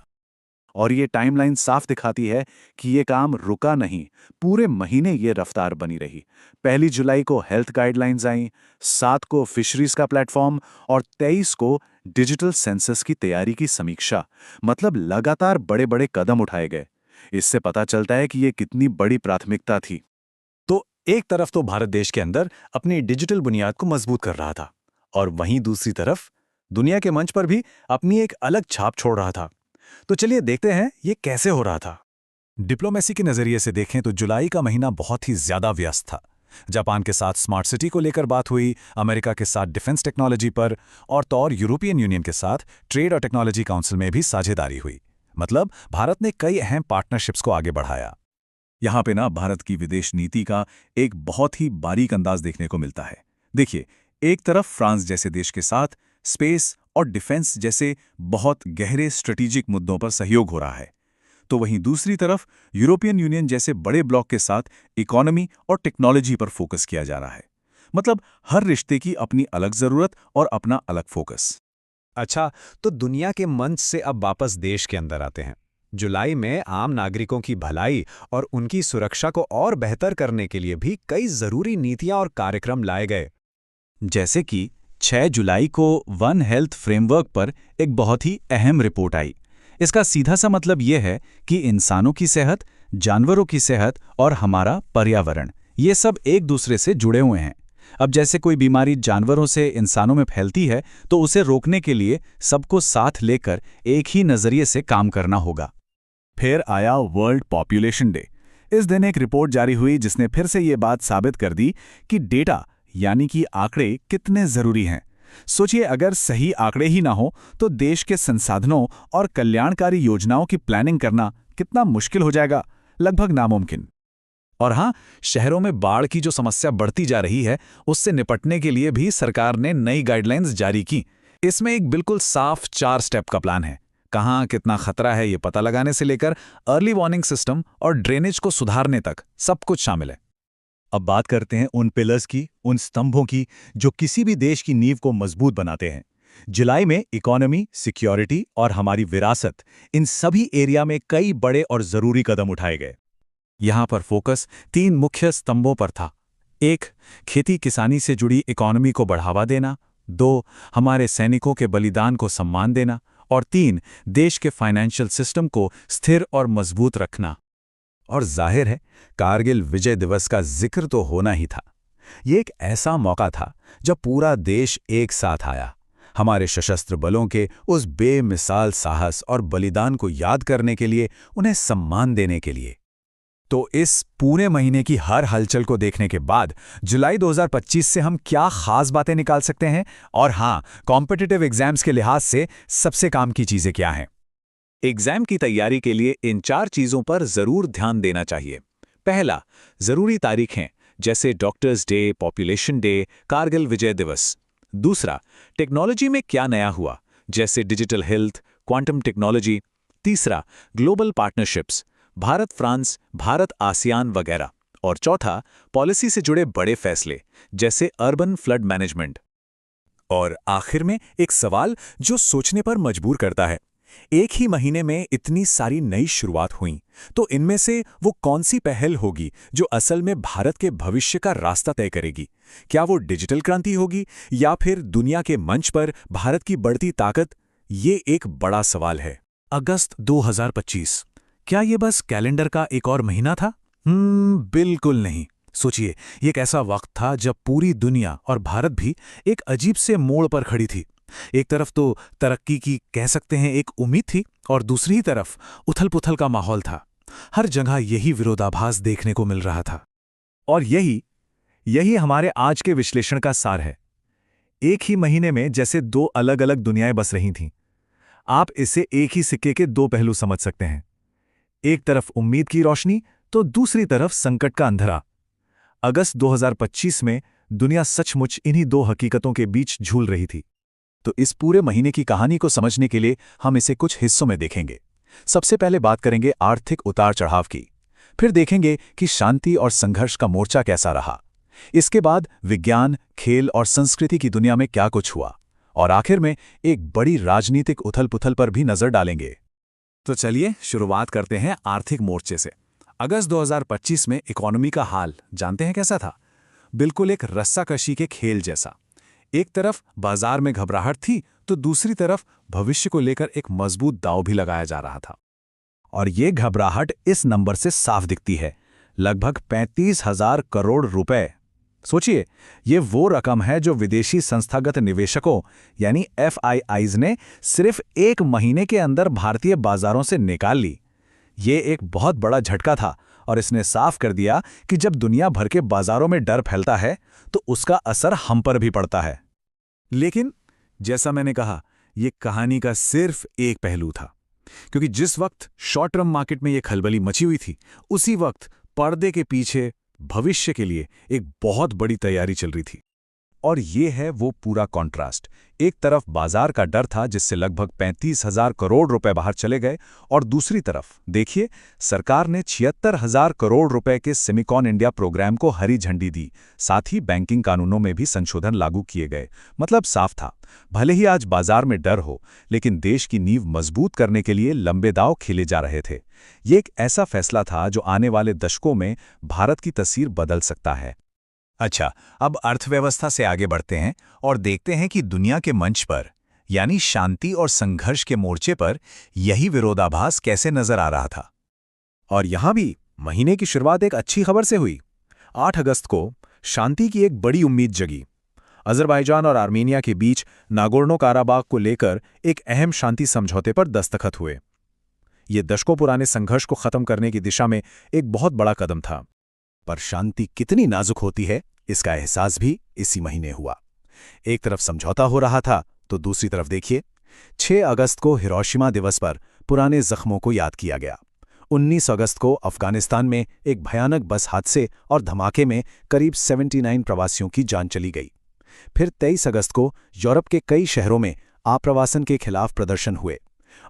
और ये टाइमलाइन साफ दिखाती है कि ये काम रुका नहीं, पूरे महीने ये रफ्तार बनी रही। 1 जुलाई को हेल्थ गाइडलाइंस आईं, 7 को फिशरीज का प्लेटफॉर्म और 23 को डिजिटल सेंसस की तैयारी की समीक्षा। मतलब लगातार बड़े बड़े कदम उठाए गए। इससे पता चलता है कि ये कितनी बड़ी प्राथमिकता थी। तो एक तरफ तो भारत देश के अंदर अपनी डिजिटल बुनियाद को मजबूत कर रहा था, और वहीं दूसरी तरफ दुनिया के मंच पर भी अपनी एक अलग छाप छोड़ रहा था। तो चलिए देखते हैं ये कैसे हो रहा था। डिप्लोमेसी के नजरिए से देखें तो जुलाई का महीना बहुत ही ज्यादा व्यस्त था। जापान के साथ स्मार्ट सिटी को लेकर बात हुई, अमेरिका के साथ डिफेंस टेक्नोलॉजी पर, और तो और यूरोपियन यूनियन के साथ ट्रेड और टेक्नोलॉजी काउंसिल में भी साझेदारी हुई। मतलब भारत ने कई अहम पार्टनरशिप्स को आगे बढ़ाया। यहाँ पे ना भारत की विदेश नीति का एक बहुत ही बारीक अंदाज देखने को मिलता है। देखिए, एक तरफ फ्रांस जैसे देश के साथ स्पेस और डिफेंस जैसे बहुत गहरे स्ट्रेटेजिक मुद्दों पर सहयोग हो रहा है, तो वहीं दूसरी तरफ यूरोपियन यूनियन जैसे बड़े ब्लॉक के साथ इकोनॉमी और टेक्नोलॉजी पर फोकस किया जा रहा है। मतलब हर रिश्ते की अपनी अलग जरूरत और अपना अलग फोकस। अच्छा, तो दुनिया के मंच से अब वापस देश के अंदर आते हैं। जुलाई में आम नागरिकों की भलाई और उनकी सुरक्षा को और बेहतर करने के लिए भी कई जरूरी नीतियां और कार्यक्रम लाए गए। जैसे कि 6 जुलाई को वन हेल्थ फ्रेमवर्क पर एक बहुत ही अहम रिपोर्ट आई। इसका सीधा सा मतलब यह है कि इंसानों की सेहत, जानवरों की सेहत और हमारा पर्यावरण, ये सब एक दूसरे से जुड़े हुए हैं। अब जैसे कोई बीमारी जानवरों से इंसानों में फैलती है, तो उसे रोकने के लिए सबको साथ लेकर एक ही नजरिए से काम करना होगा। फिर आया वर्ल्ड पॉपुलेशन डे। इस दिन एक रिपोर्ट जारी हुई जिसने फिर से ये बात साबित कर दी कि डेटा यानी कि आंकड़े कितने जरूरी हैं। सोचिए, अगर सही आंकड़े ही ना हो तो देश के संसाधनों और कल्याणकारी योजनाओं की प्लानिंग करना कितना मुश्किल हो जाएगा, लगभग नामुमकिन। और हाँ, शहरों में बाढ़ की जो समस्या बढ़ती जा रही है, उससे निपटने के लिए भी सरकार ने नई गाइडलाइंस जारी की। इसमें एक बिल्कुल साफ 4 स्टेप का प्लान है। कहाँ कितना खतरा है ये पता लगाने से लेकर अर्ली वार्निंग सिस्टम और ड्रेनेज को सुधारने तक सब कुछ शामिल है। अब बात करते हैं उन पिलर्स की, उन स्तंभों की जो किसी भी देश की नींव को मजबूत बनाते हैं। जुलाई में इकोनॉमी, सिक्योरिटी और हमारी विरासत, इन सभी एरिया में कई बड़े और जरूरी कदम उठाए गए। यहां पर फोकस 3 मुख्य स्तंभों पर था। 1, खेती किसानी से जुड़ी इकोनॉमी को बढ़ावा देना। 2, हमारे सैनिकों के बलिदान को सम्मान देना। और 3, देश के फाइनेंशियल सिस्टम को स्थिर और मजबूत रखना। और जाहिर है, कारगिल विजय दिवस का जिक्र तो होना ही था। ये एक ऐसा मौका था जब पूरा देश एक साथ आया, हमारे सशस्त्र बलों के उस बेमिसाल साहस और बलिदान को याद करने के लिए, उन्हें सम्मान देने के लिए। तो इस पूरे महीने की हर हलचल को देखने के बाद जुलाई 2025 से हम क्या खास बातें निकाल सकते हैं, और हाँ, कॉम्पिटिटिव एग्जाम्स के लिहाज से सबसे काम की चीजें क्या हैं? एग्जाम की तैयारी के लिए इन 4 चीजों पर जरूर ध्यान देना चाहिए। पहला, जरूरी तारीखें जैसे doctors day, population day, Kargil Vijay Diwas. दूसरा, टेक्नोलॉजी में क्या नया हुआ, जैसे डिजिटल हेल्थ, क्वांटम टेक्नोलॉजी। तीसरा, global partnerships, Bharat France, Bharat ASEAN वगैरह। और चौथा, पॉलिसी से जुड़े बड़े फैसले जैसे अर्बन फ्लड मैनेजमेंट। और आखिर में एक सवाल जो सोचने पर मजबूर करता है, एक ही महीने में इतनी सारी नई शुरुआत हुई, तो इनमें से वो कौन सी पहल होगी जो असल में भारत के भविष्य का रास्ता तय करेगी? क्या वो डिजिटल क्रांति होगी, या फिर दुनिया के मंच पर भारत की बढ़ती ताकत? ये एक बड़ा सवाल है। अगस्त 2025, क्या ये बस कैलेंडर का एक और महीना था? बिल्कुल नहीं। सोचिए, ये एक ऐसा वक्त था जब पूरी दुनिया और भारत भी एक अजीब से मोड़ पर खड़ी थी। एक तरफ तो तरक्की की कह सकते हैं एक उम्मीद थी, और दूसरी तरफ उथल-पुथल का माहौल था। हर जगह यही विरोधाभास देखने को मिल रहा था। और यही हमारे आज के विश्लेषण का सार है। एक ही महीने में जैसे 2 अलग-अलग दुनियाएं बस रही थीं। आप इसे एक ही सिक्के के दो पहलू समझ सकते हैं। एक तरफ उम्मीद की रोशनी तो दूसरी तरफ संकट का अंधेरा। अगस्त 2025 में दुनिया सचमुच इन्हीं दो हकीकतों के बीच झूल रही थी। तो इस पूरे महीने की कहानी को समझने के लिए हम इसे कुछ हिस्सों में देखेंगे। सबसे पहले बात करेंगे आर्थिक उतार चढ़ाव की, फिर देखेंगे कि शांति और संघर्ष का मोर्चा कैसा रहा। इसके बाद विज्ञान, खेल और संस्कृति की दुनिया में क्या कुछ हुआ, और आखिर में एक बड़ी राजनीतिक उथल-पुथल पर भी नजर डालेंगे। तो चलिए शुरुआत करते हैं आर्थिक मोर्चे से। अगस्त 2025 में इकोनॉमी का हाल जानते हैं कैसा था? बिल्कुल एक रस्साकशी के खेल जैसा। एक तरफ बाजार में घबराहट थी तो दूसरी तरफ भविष्य को लेकर एक मजबूत दांव भी लगाया जा रहा था। और ये घबराहट इस नंबर से साफ दिखती है, लगभग 35,000 करोड़ रुपए। सोचिए, ये वो रकम है जो विदेशी संस्थागत निवेशकों यानी FIIs ने सिर्फ एक महीने के अंदर भारतीय बाजारों से निकाल ली। ये एक बहुत बड़ा झटका था और इसने साफ कर दिया कि जब दुनिया भर के बाजारों में डर फैलता है तो उसका असर हम पर भी पड़ता है। लेकिन जैसा मैंने कहा, ये कहानी का सिर्फ एक पहलू था, क्योंकि जिस वक्त शॉर्ट टर्म मार्केट में ये खलबली मची हुई थी, उसी वक्त पर्दे के पीछे भविष्य के लिए एक बहुत बड़ी तैयारी चल रही थी। और ये है वो पूरा कॉन्ट्रास्ट। एक तरफ बाजार का डर था जिससे लगभग 35,000 करोड़ रुपए बाहर चले गए, और दूसरी तरफ देखिए, सरकार ने 76,000 करोड़ रुपए के सेमिकॉन इंडिया प्रोग्राम को हरी झंडी दी। साथ ही बैंकिंग कानूनों में भी संशोधन लागू किए गए। मतलब साफ था, भले ही आज बाजार में डर हो, लेकिन देश की नींव मजबूत करने के लिए लंबे दांव खेले जा रहे थे। ये एक ऐसा फैसला था जो आने वाले दशकों में भारत की तस्वीर बदल सकता है। अच्छा, अब अर्थव्यवस्था से आगे बढ़ते हैं और देखते हैं कि दुनिया के मंच पर, यानी शांति और संघर्ष के मोर्चे पर, यही विरोधाभास कैसे नजर आ रहा था। और यहां भी महीने की शुरुआत एक अच्छी खबर से हुई। 8 अगस्त को शांति की एक बड़ी उम्मीद जगी। अजरबैजान और आर्मेनिया के बीच नागोर्नो काराबाग को लेकर एक अहम शांति समझौते पर दस्तखत हुए। ये दशकों पुराने संघर्ष को खत्म करने की दिशा में एक बहुत बड़ा कदम था। पर शांति कितनी नाजुक होती है, इसका एहसास भी इसी महीने हुआ। एक तरफ समझौता हो रहा था तो दूसरी तरफ देखिए, 6 अगस्त को हिरोशिमा दिवस पर पुराने जख्मों को याद किया गया। 19 अगस्त को अफगानिस्तान में एक भयानक बस हादसे और धमाके में करीब 79 प्रवासियों की जान चली गई। फिर 23 अगस्त को यूरोप के कई शहरों में आप्रवासन के खिलाफ प्रदर्शन हुए,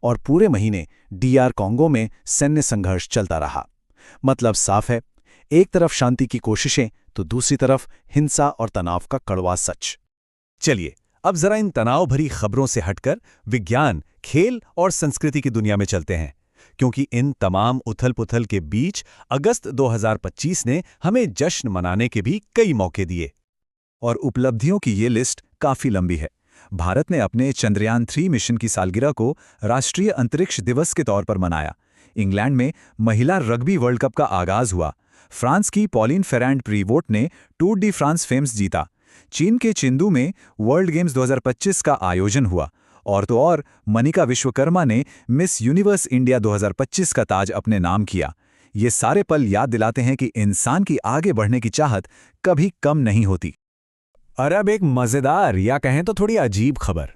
और पूरे महीने DR कॉन्गो में सैन्य संघर्ष चलता रहा। मतलब साफ है, एक तरफ शांति की कोशिशें तो दूसरी तरफ हिंसा और तनाव का कड़वा सच। चलिए, अब जरा इन तनाव भरी खबरों से हटकर विज्ञान, खेल और संस्कृति की दुनिया में चलते हैं, क्योंकि इन तमाम उथल-पुथल के बीच अगस्त 2025 ने हमें जश्न मनाने के भी कई मौके दिए। और उपलब्धियों की ये लिस्ट काफी लंबी है। भारत ने अपने चंद्रयान 3 मिशन की सालगिरह को राष्ट्रीय अंतरिक्ष दिवस के तौर पर मनाया। इंग्लैंड में महिला रग्बी वर्ल्ड कप का आगाज हुआ। फ्रांस की पॉलिन फेरेंड प्रीवोट ने टूर डी फ्रांस फेम्स जीता। चीन के चिंदू में वर्ल्ड गेम्स 2025 का आयोजन हुआ। और तो और, मनिका विश्वकर्मा ने मिस यूनिवर्स इंडिया 2025 का ताज अपने नाम किया। ये सारे पल याद दिलाते हैं कि इंसान की आगे बढ़ने की चाहत कभी कम नहीं होती। और अब एक मजेदार, या कहें तो थोड़ी अजीब खबर।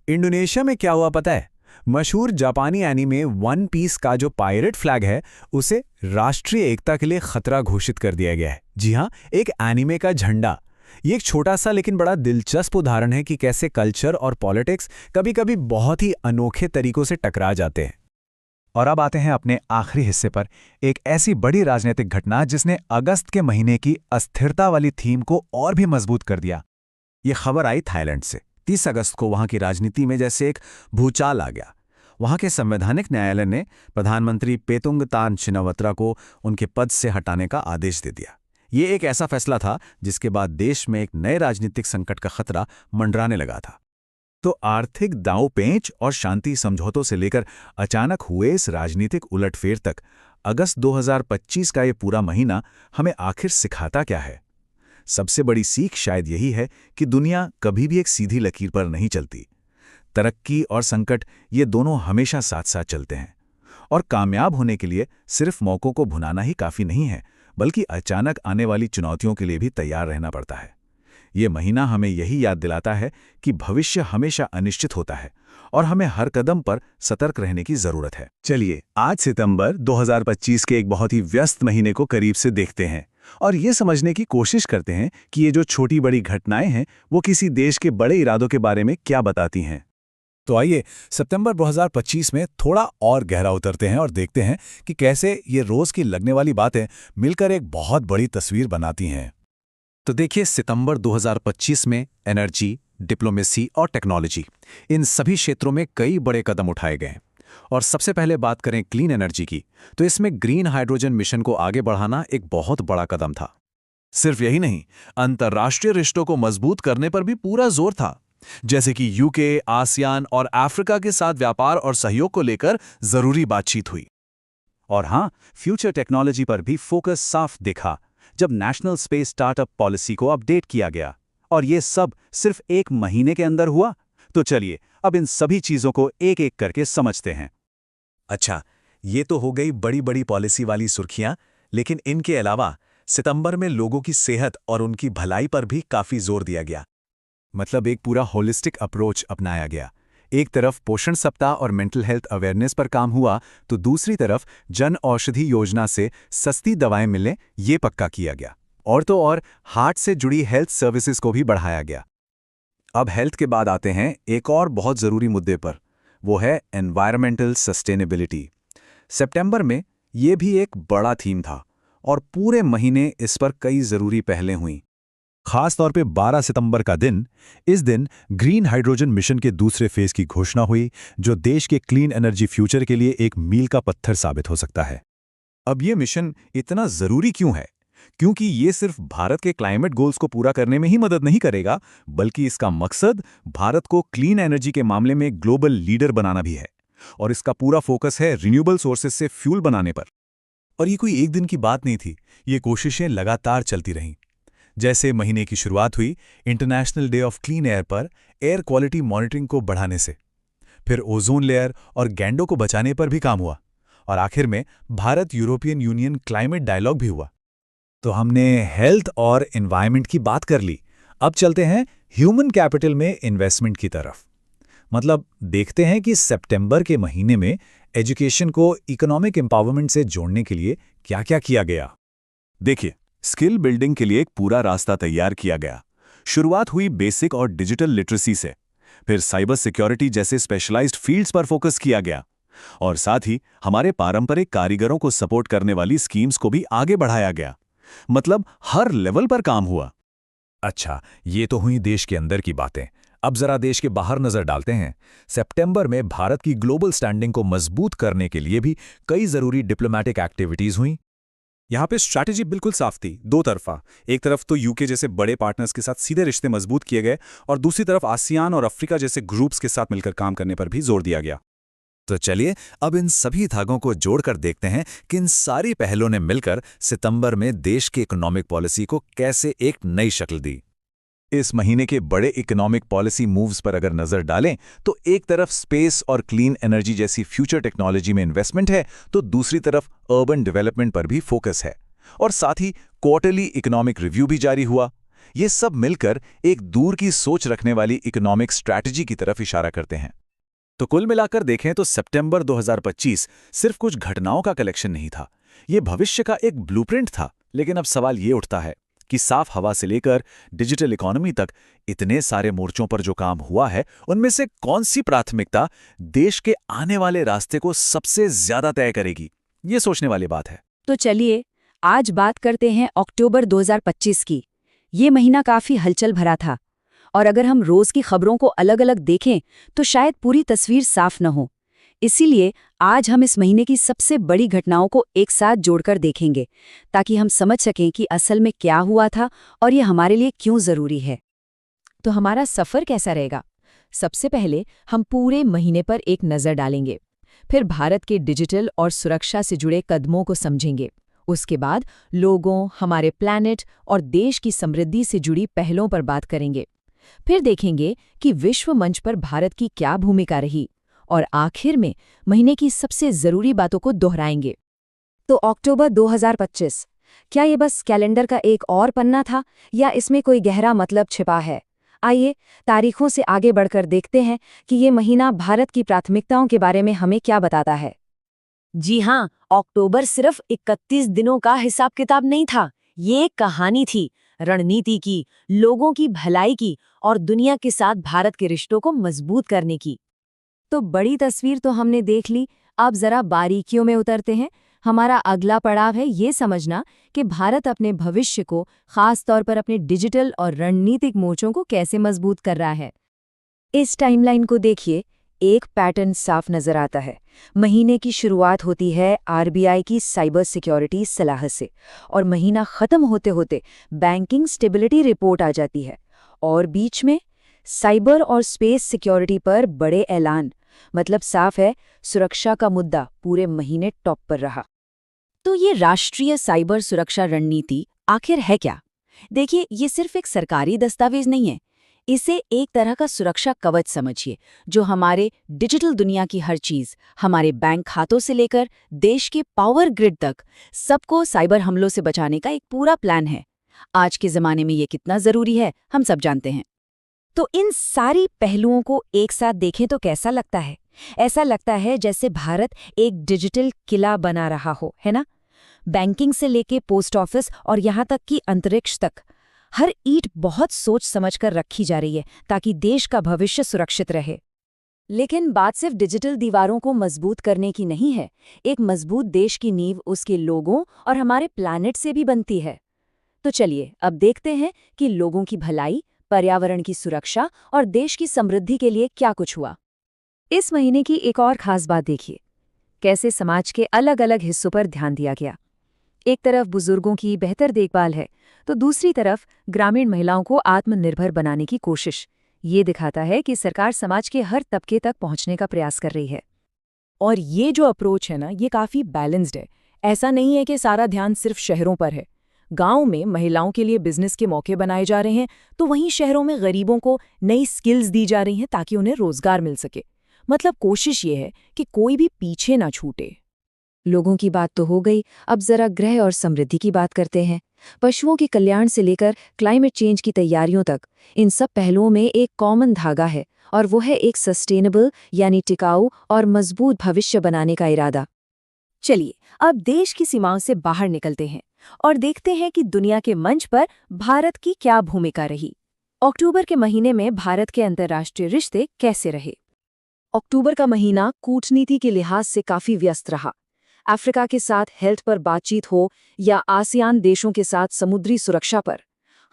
इंडोनेशिया में क्या हुआ पता है? मशहूर जापानी एनीमे वन पीस का जो पायरेट फ्लैग है, उसे राष्ट्रीय एकता के लिए खतरा घोषित कर दिया गया है। जी हां, एक एनीमे का झंडा। ये एक छोटा सा लेकिन बड़ा दिलचस्प उदाहरण है कि कैसे कल्चर और पॉलिटिक्स कभी-कभी बहुत ही अनोखे तरीकों से टकरा जाते हैं। और अब आते हैं अपने आखिरी हिस्से पर, एक ऐसी बड़ी राजनीतिक घटना जिसने अगस्त के महीने की अस्थिरता वाली थीम को और भी मजबूत कर दिया। ये खबर आई थाईलैंड से। 30 अगस्त को वहां की राजनीति में जैसे एक भूचाल आ गया। वहां के संवैधानिक न्यायालय ने प्रधानमंत्री पेतुंगतान शिनावत्रा को उनके पद से हटाने का आदेश दे दिया। ये एक ऐसा फैसला था जिसके बाद देश में एक नए राजनीतिक संकट का खतरा मंडराने लगा था। तो आर्थिक दांव-पेंच और शांति समझौतों से लेकर अचानक हुए इस राजनीतिक उलटफेर तक अगस्त 2025 का ये पूरा महीना हमें आखिर सिखाता क्या है? सबसे बड़ी सीख शायद यही है कि दुनिया कभी भी एक सीधी लकीर पर नहीं चलती। तरक्की और संकट, ये दोनों हमेशा साथ साथ चलते हैं। और कामयाब होने के लिए सिर्फ मौकों को भुनाना ही काफी नहीं है, बल्कि अचानक आने वाली चुनौतियों के लिए भी तैयार रहना पड़ता है। ये महीना हमें यही याद दिलाता है कि भविष्य हमेशा अनिश्चित होता है और हमें हर कदम पर सतर्क रहने की जरूरत है। चलिए, आज सितंबर 2025 के एक बहुत ही व्यस्त महीने को करीब से देखते हैं और ये समझने की कोशिश करते हैं कि ये जो छोटी बड़ी घटनाएं हैं वो किसी देश के बड़े इरादों के बारे में क्या बताती हैं। तो आइए सितंबर 2025 में थोड़ा और गहरा उतरते हैं और देखते हैं कि कैसे ये रोज की लगने वाली बातें मिलकर एक बहुत बड़ी तस्वीर बनाती हैं। तो देखिए, सितंबर 2025 में एनर्जी, डिप्लोमेसी और टेक्नोलॉजी, इन सभी क्षेत्रों में कई बड़े कदम उठाए गए। और सबसे पहले बात करें क्लीन एनर्जी की, तो इसमें ग्रीन हाइड्रोजन मिशन को आगे बढ़ाना एक बहुत बड़ा कदम था। सिर्फ यही नहीं, अंतर्राष्ट्रीय रिश्तों को मजबूत करने पर भी पूरा जोर था, जैसे कि यूके, आसियान और अफ्रीका के साथ व्यापार और सहयोग को लेकर जरूरी बातचीत हुई। और हाँ, फ्यूचर टेक्नोलॉजी पर भी फोकस साफ दिखा जब नेशनल स्पेस स्टार्टअप पॉलिसी को अपडेट किया गया। और ये सब सिर्फ एक महीने के अंदर हुआ। तो चलिए अब इन सभी चीजों को एक एक करके समझते हैं। अच्छा, ये तो हो गई बड़ी बड़ी पॉलिसी वाली सुर्खियां, लेकिन इनके अलावा सितंबर में लोगों की सेहत और उनकी भलाई पर भी काफी जोर दिया गया। मतलब एक पूरा होलिस्टिक अप्रोच अपनाया गया। एक तरफ पोषण सप्ताह और मेंटल हेल्थ अवेयरनेस पर काम हुआ, तो दूसरी तरफ जन औषधि योजना से सस्ती दवाएं मिलने ये पक्का किया गया। और तो और हार्ट से जुड़ी हेल्थ सर्विसेज को भी बढ़ाया गया। अब हेल्थ के बाद आते हैं एक और बहुत ज़रूरी मुद्दे पर, वो है एनवायरमेंटल सस्टेनेबिलिटी। सितंबर में ये भी एक बड़ा थीम था और पूरे महीने इस पर कई ज़रूरी पहलें हुईं। खास तौर पे 12 सितंबर का दिन, इस दिन ग्रीन हाइड्रोजन मिशन के दूसरे फेज की घोषणा हुई, जो देश के क्लीन एनर्जी फ्यूचर के लिए एक मील का पत्थर साबित हो सकता है। अब ये मिशन इतना ज़रूरी क्यों है? क्योंकि ये सिर्फ भारत के क्लाइमेट गोल्स को पूरा करने में ही मदद नहीं करेगा, बल्कि इसका मकसद भारत को क्लीन एनर्जी के मामले में ग्लोबल लीडर बनाना भी है। और इसका पूरा फोकस है रिन्यूएबल सोर्सेज से फ्यूल बनाने पर। और ये कोई एक दिन की बात नहीं थी, ये कोशिशें लगातार चलती रहीं। जैसे महीने की शुरुआत हुई international day of clean air पर एयर क्वालिटी मॉनिटरिंग को बढ़ाने से, फिर ओजोन लेयर और गैंडों को बचाने पर भी काम हुआ, और आखिर में Bharat European Union climate dialogue भी हुआ। तो हमने हेल्थ और एनवायरनमेंट की बात कर ली। अब चलते हैं ह्यूमन कैपिटल में इन्वेस्टमेंट की तरफ। मतलब देखते हैं कि सितंबर के महीने में एजुकेशन को इकोनॉमिक एम्पावरमेंट से जोड़ने के लिए क्या-क्या किया गया। देखिए, स्किल बिल्डिंग के लिए एक पूरा रास्ता तैयार किया गया। शुरुआत हुई बेसिक और डिजिटल लिटरेसी से, फिर साइबर सिक्योरिटी जैसे स्पेशलाइज्ड फील्ड्स पर फोकस किया गया, और साथ ही हमारे पारंपरिक कारीगरों को सपोर्ट करने वाली स्कीम्स को भी आगे बढ़ाया गया। मतलब हर लेवल पर काम हुआ। अच्छा, ये तो हुई देश के अंदर की बातें। अब जरा देश के बाहर नजर डालते हैं। सितंबर में भारत की ग्लोबल स्टैंडिंग को मजबूत करने के लिए भी कई जरूरी डिप्लोमैटिक एक्टिविटीज हुई। यहाँ पे स्ट्रैटेजी बिल्कुल साफ थी, दो तरफा। एक तरफ तो यूके जैसे बड़े पार्टनर्स के साथ सीधे रिश्ते मजबूत किए गए, और दूसरी तरफ आसियान और अफ्रीका जैसे ग्रुप्स के साथ मिलकर काम करने पर भी जोर दिया गया। तो चलिए अब इन सभी धागों को जोड़कर देखते हैं कि इन सारी पहलों ने मिलकर सितंबर में देश की इकोनॉमिक पॉलिसी को कैसे एक नई शक्ल दी। इस महीने के बड़े इकोनॉमिक पॉलिसी मूव्स पर अगर नजर डालें, तो एक तरफ स्पेस और क्लीन एनर्जी जैसी फ्यूचर टेक्नोलॉजी में इन्वेस्टमेंट है, तो दूसरी तरफ अर्बन डेवलपमेंट पर भी फोकस है, और साथ ही क्वार्टरली इकोनॉमिक रिव्यू भी जारी हुआ। ये सब मिलकर एक दूर की सोच रखने वाली इकोनॉमिक स्ट्रैटेजी की तरफ इशारा करते हैं। तो कुल मिलाकर देखें तो सितंबर 2025 सिर्फ कुछ घटनाओं का कलेक्शन नहीं था, ये भविष्य का एक ब्लूप्रिंट था। लेकिन अब सवाल ये उठता है कि साफ हवा से लेकर डिजिटल इकोनॉमी तक इतने सारे मोर्चों पर जो काम हुआ है, उनमें से कौन सी प्राथमिकता देश के आने वाले रास्ते को सबसे ज्यादा तय करेगी? ये सोचने वाली बात है। तो चलिए आज बात करते हैं अक्टूबर 2025 की। ये महीना काफी हलचल भरा था, और अगर हम रोज की खबरों को अलग अलग देखें तो शायद पूरी तस्वीर साफ न हो। इसीलिए आज हम इस महीने की सबसे बड़ी घटनाओं को एक साथ जोड़कर देखेंगे, ताकि हम समझ सकें कि असल में क्या हुआ था और ये हमारे लिए क्यों जरूरी है। तो हमारा सफर कैसा रहेगा? सबसे पहले हम पूरे महीने पर एक नज़र डालेंगे, फिर भारत के डिजिटल और सुरक्षा से जुड़े कदमों को समझेंगे। उसके बाद लोगों, हमारे प्लैनेट और देश की समृद्धि से जुड़ी पहलों पर बात करेंगे। फिर देखेंगे कि विश्व मंच पर भारत की क्या भूमिका रही, और आखिर में महीने की सबसे जरूरी बातों को दोहराएंगे। तो अक्टूबर 2025 क्या ये बस कैलेंडर का एक और पन्ना था या इसमें कोई गहरा मतलब छिपा है? आइए तारीखों से आगे बढ़कर देखते हैं कि ये महीना भारत की प्राथमिकताओं के बारे में हमें क्या बताता है। जी हाँ, अक्टूबर सिर्फ 31 दिनों का हिसाब किताब नहीं था। ये एक कहानी थी, रणनीति की, लोगों की भलाई की और दुनिया के साथ भारत के रिश्तों को मजबूत करने की। तो बड़ी तस्वीर तो हमने देख ली, अब जरा बारीकियों में उतरते हैं। हमारा अगला पड़ाव है ये समझना कि भारत अपने भविष्य को, खास तौर पर अपने डिजिटल और रणनीतिक मोर्चों को कैसे मजबूत कर रहा है। इस टाइमलाइन को देखिए, एक पैटर्न साफ नजर आता है। महीने की शुरुआत होती है आरबीआई की साइबर सिक्योरिटी सलाह से और महीना खत्म होते होते बैंकिंग स्टेबिलिटी रिपोर्ट आ जाती है। और बीच में साइबर और स्पेस सिक्योरिटी पर बड़े ऐलान। मतलब साफ है, सुरक्षा का मुद्दा पूरे महीने टॉप पर रहा। तो ये राष्ट्रीय साइबर सुरक्षा रणनीति आखिर है क्या? देखिए, ये सिर्फ एक सरकारी दस्तावेज नहीं है। इसे एक तरह का सुरक्षा कवच समझिए, जो हमारे डिजिटल दुनिया की हर चीज, हमारे बैंक खातों से लेकर देश के पावर ग्रिड तक, सबको साइबर हमलों से बचाने का एक पूरा प्लान है। आज के जमाने में ये कितना जरूरी है, हम सब जानते हैं। तो इन सारी पहलुओं को एक साथ देखें तो कैसा लगता है? ऐसा लगता है जैसे भारत एक डिजिटल किला बना रहा हो, है ना? बैंकिंग से लेके पोस्ट ऑफिस और यहाँ तक कि अंतरिक्ष तक हर ईंट बहुत सोच समझकर रखी जा रही है ताकि देश का भविष्य सुरक्षित रहे। लेकिन बात सिर्फ डिजिटल दीवारों को मजबूत करने की नहीं है। एक मजबूत देश की नींव उसके लोगों और हमारे प्लैनेट से भी बनती है। तो चलिए अब देखते हैं कि लोगों की भलाई, पर्यावरण की सुरक्षा और देश की समृद्धि के लिए क्या कुछ हुआ। इस महीने की एक और खास बात देखिए, कैसे समाज के अलग अलग हिस्सों पर ध्यान दिया गया। एक तरफ बुजुर्गों की बेहतर देखभाल है, तो दूसरी तरफ ग्रामीण महिलाओं को आत्मनिर्भर बनाने की कोशिश। ये दिखाता है कि सरकार समाज के हर तबके तक पहुंचने का प्रयास कर रही है। और ये जो अप्रोच है ना, ये काफी बैलेंस्ड है। ऐसा नहीं है कि सारा ध्यान सिर्फ शहरों पर है। गांव में महिलाओं के लिए बिजनेस के मौके बनाए जा रहे हैं, तो वहीं शहरों में गरीबों को नई स्किल्स दी जा रही हैं ताकि उन्हें रोजगार मिल सके। मतलब कोशिश ये है कि कोई भी पीछे ना छूटे। लोगों की बात तो हो गई, अब जरा ग्रह और समृद्धि की बात करते हैं। पशुओं के कल्याण से लेकर क्लाइमेट चेंज की तैयारियों तक, इन सब पहलुओं में एक कॉमन धागा है, और वो है एक सस्टेनेबल यानी टिकाऊ और मजबूत भविष्य बनाने का इरादा। चलिए अब देश की सीमाओं से बाहर निकलते हैं और देखते हैं कि दुनिया के मंच पर भारत की क्या भूमिका रही। अक्टूबर के महीने में भारत के अंतर्राष्ट्रीय रिश्ते कैसे रहे? अक्टूबर का महीना कूटनीति के लिहाज से काफी व्यस्त रहा। अफ्रीका के साथ हेल्थ पर बातचीत हो या आसियान देशों के साथ समुद्री सुरक्षा पर,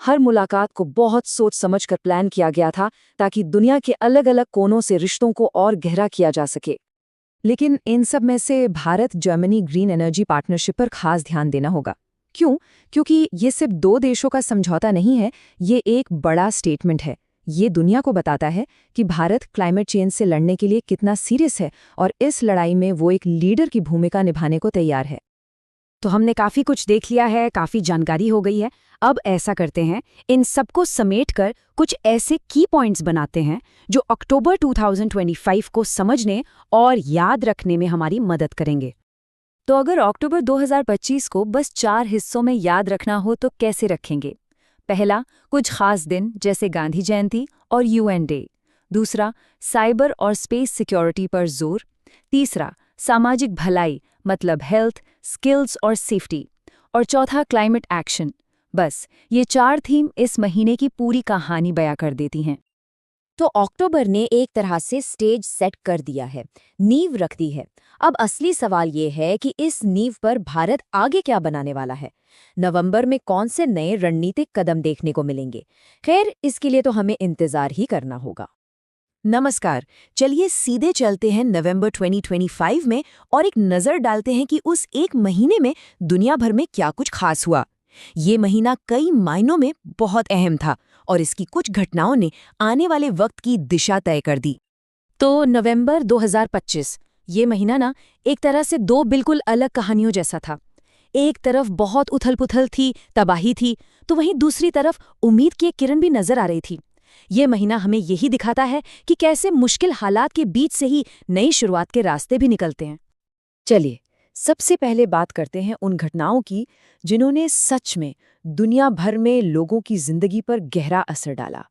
हर मुलाकात को बहुत सोच समझकर प्लान किया गया था ताकि दुनिया के अलग अलग कोनों से रिश्तों को और गहरा किया जा सके। लेकिन इन सब में से Bharat Germany green energy partnership पर खास ध्यान देना होगा। क्यों? क्योंकि ये सिर्फ दो देशों का समझौता नहीं है, ये एक बड़ा स्टेटमेंट है। ये दुनिया को बताता है कि भारत क्लाइमेट चेंज से लड़ने के लिए कितना सीरियस है और इस लड़ाई में वो एक लीडर की भूमिका निभाने को तैयार है। तो हमने काफी कुछ देख लिया है, काफी जानकारी हो गई है। अब ऐसा करते हैं, इन सबको समेटकर कुछ ऐसे की पॉइंट्स बनाते हैं जो अक्टूबर 2025 को समझने और याद रखने में हमारी मदद करेंगे। तो अगर अक्टूबर 2025 को बस 4 हिस्सों में याद रखना हो तो कैसे रखेंगे? पहला, कुछ खास दिन जैसे गांधी जयंती और यूएन डे। दूसरा, साइबर और स्पेस सिक्योरिटी पर जोर। तीसरा, सामाजिक भलाई मतलब हेल्थ, स्किल्स और सेफ्टी। और चौथा, क्लाइमेट एक्शन। बस ये 4 थीम इस महीने की पूरी कहानी बयां कर देती हैं। तो अक्टूबर ने एक तरह से स्टेज सेट कर दिया है, नींव रख दी है। अब असली सवाल ये है कि इस नींव पर भारत आगे क्या बनाने वाला है। नवंबर में कौन से नए रणनीतिक कदम देखने को मिलेंगे? खैर, इसके लिए तो हमें इंतजार ही करना होगा। नमस्कार, चलिए सीधे चलते हैं नवंबर 2025 में और एक नज़र डालते हैं कि उस एक महीने में दुनिया भर में क्या कुछ खास हुआ। ये महीना कई मायनों में बहुत अहम था और इसकी कुछ घटनाओं ने आने वाले वक्त की दिशा तय कर दी। तो नवंबर 2025, ये महीना ना एक तरह से 2 बिल्कुल अलग कहानियों जैसा था। एक तरफ बहुत उथल-पुथल थी, तबाही थी, तो वहीं दूसरी तरफ उम्मीद की एक किरण भी नजर आ रही थी। ये महीना हमें यही दिखाता है कि कैसे मुश्किल हालात के बीच से ही नई शुरुआत के रास्ते भी निकलते हैं। चलिए सबसे पहले बात करते हैं उन घटनाओं की जिन्होंने सच में दुनिया भर में लोगों की जिंदगी पर गहरा असर डाला।